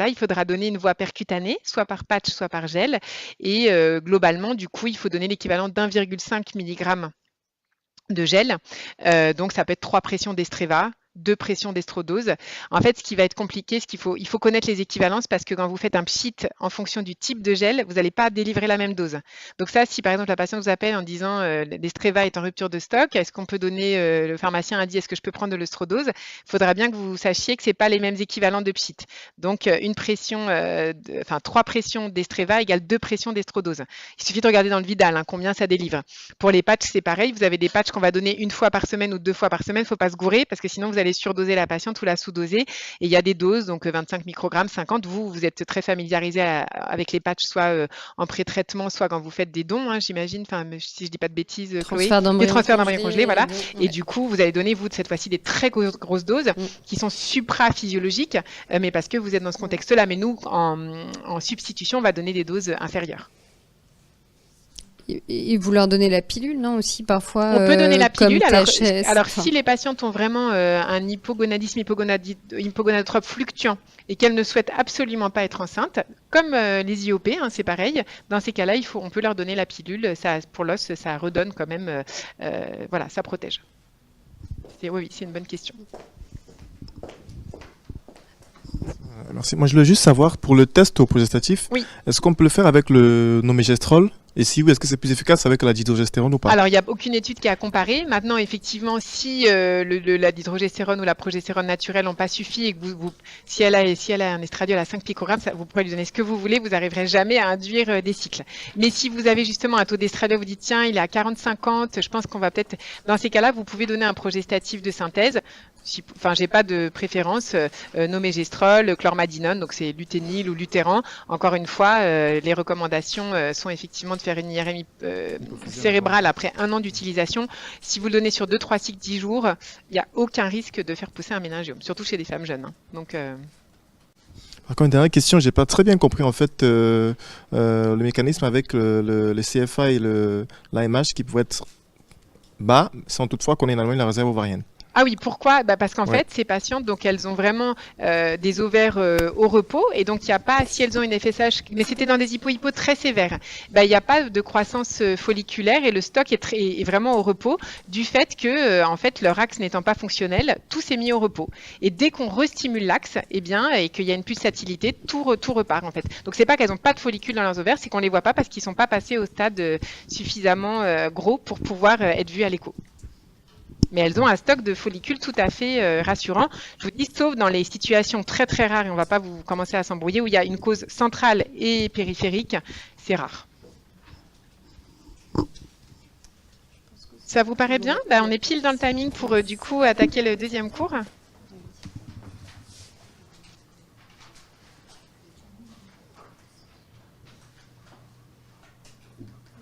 il faudra donner une voie percutanée, soit par patch, soit par gel. Et globalement, du coup, il faut donner l'équivalent d'1,5 mg de gel. Donc, ça peut être 3 pressions d'Estreva, 2 pressions d'estrodose. En fait, ce qui va être compliqué, il faut connaître les équivalences parce que quand vous faites un pchit en fonction du type de gel, vous n'allez pas délivrer la même dose. Donc ça, si par exemple la patiente vous appelle en disant l'estreva est en rupture de stock, est-ce qu'on peut donner, le pharmacien a dit est-ce que je peux prendre de l'estrodose, il faudra bien que vous sachiez que ce n'est pas les mêmes équivalents de pchit. Donc une pression, 3 pressions d'estreva égale 2 pressions d'estrodose. Il suffit de regarder dans le Vidal combien ça délivre. Pour les patchs, c'est pareil, vous avez des patchs qu'on va donner 1 fois par semaine ou 2 fois par semaine, il ne faut pas se gourer parce que sinon vous allez surdoser la patiente ou la sous-doser. Et il y a des doses, donc 25 microgrammes, 50. Vous êtes très familiarisé avec les patchs, soit en pré-traitement, soit quand vous faites des dons, j'imagine. Enfin, si je dis pas de bêtises, Chloé. Les transferts d'embryons congelés, voilà. Et du coup, vous allez donner, vous, cette fois-ci, des très grosses doses qui sont supraphysiologiques, mais parce que vous êtes dans ce contexte-là. Mais nous, en substitution, on va donner des doses inférieures. Et vous leur donnez la pilule, non, aussi parfois On peut donner la comme pilule. THS, Alors enfin. si les patientes ont vraiment un hypogonadisme hypogonadotrope fluctuant et qu'elles ne souhaitent absolument pas être enceintes, comme les IOP, hein, c'est pareil, dans ces cas-là, on peut leur donner la pilule. Ça, pour l'os, ça redonne quand même, voilà, ça protège. Oui, c'est une bonne question. Merci. Moi, je voulais juste savoir, pour le test au progestatif, Oui. est-ce qu'on peut le faire avec le nomégestrol? Et si oui, est-ce que c'est plus efficace avec la dihydrogestérone ou pas? Alors, il n'y a aucune étude qui a comparé. Maintenant, effectivement, si la dihydrogestérone ou la progestérone naturelle n'ont pas suffi et que si elle a un estradiol à 5 picogrammes, vous pourrez lui donner ce que vous voulez, vous n'arriverez jamais à induire des cycles. Mais si vous avez justement un taux d'estradiol, vous dites, tiens, il est à 40-50, je pense qu'on va peut-être... Dans ces cas-là, vous pouvez donner un progestatif de synthèse. Enfin, j'ai pas de préférence, nomégestrol, chlormadinone, donc c'est luténil ou lutéran. Encore une fois, les recommandations sont effectivement de faire une IRM cérébrale après 1 an d'utilisation. Si vous le donnez sur 2-3 cycles 10 jours, il n'y a aucun risque de faire pousser un méningiome, surtout chez des femmes jeunes. Hein. Donc, Par contre, une dernière question, j'ai pas très bien compris en fait le mécanisme avec le CFA et l'AMH qui pouvaient être bas sans toutefois qu'on ait une la réserve ovarienne. Ah oui, pourquoi? Parce qu'en Ouais. fait, ces patientes, donc elles ont vraiment des ovaires au repos, et donc il n'y a pas, si elles ont une FSH, mais c'était dans des hypo très sévères, il n'y a pas de croissance folliculaire et le stock est vraiment au repos du fait que, en fait, leur axe n'étant pas fonctionnel, tout s'est mis au repos. Et dès qu'on restimule l'axe, et qu'il y a une pulsatilité, tout repart en fait. Donc c'est pas qu'elles n'ont pas de follicules dans leurs ovaires, c'est qu'on les voit pas parce qu'ils sont pas passés au stade suffisamment gros pour pouvoir être vus à l'écho. Mais elles ont un stock de follicules tout à fait rassurant. Je vous dis, sauf dans les situations très très rares, et on ne va pas vous commencer à s'embrouiller, où il y a une cause centrale et périphérique, c'est rare. Ça vous paraît bien? On est pile dans le timing pour du coup attaquer le deuxième cours.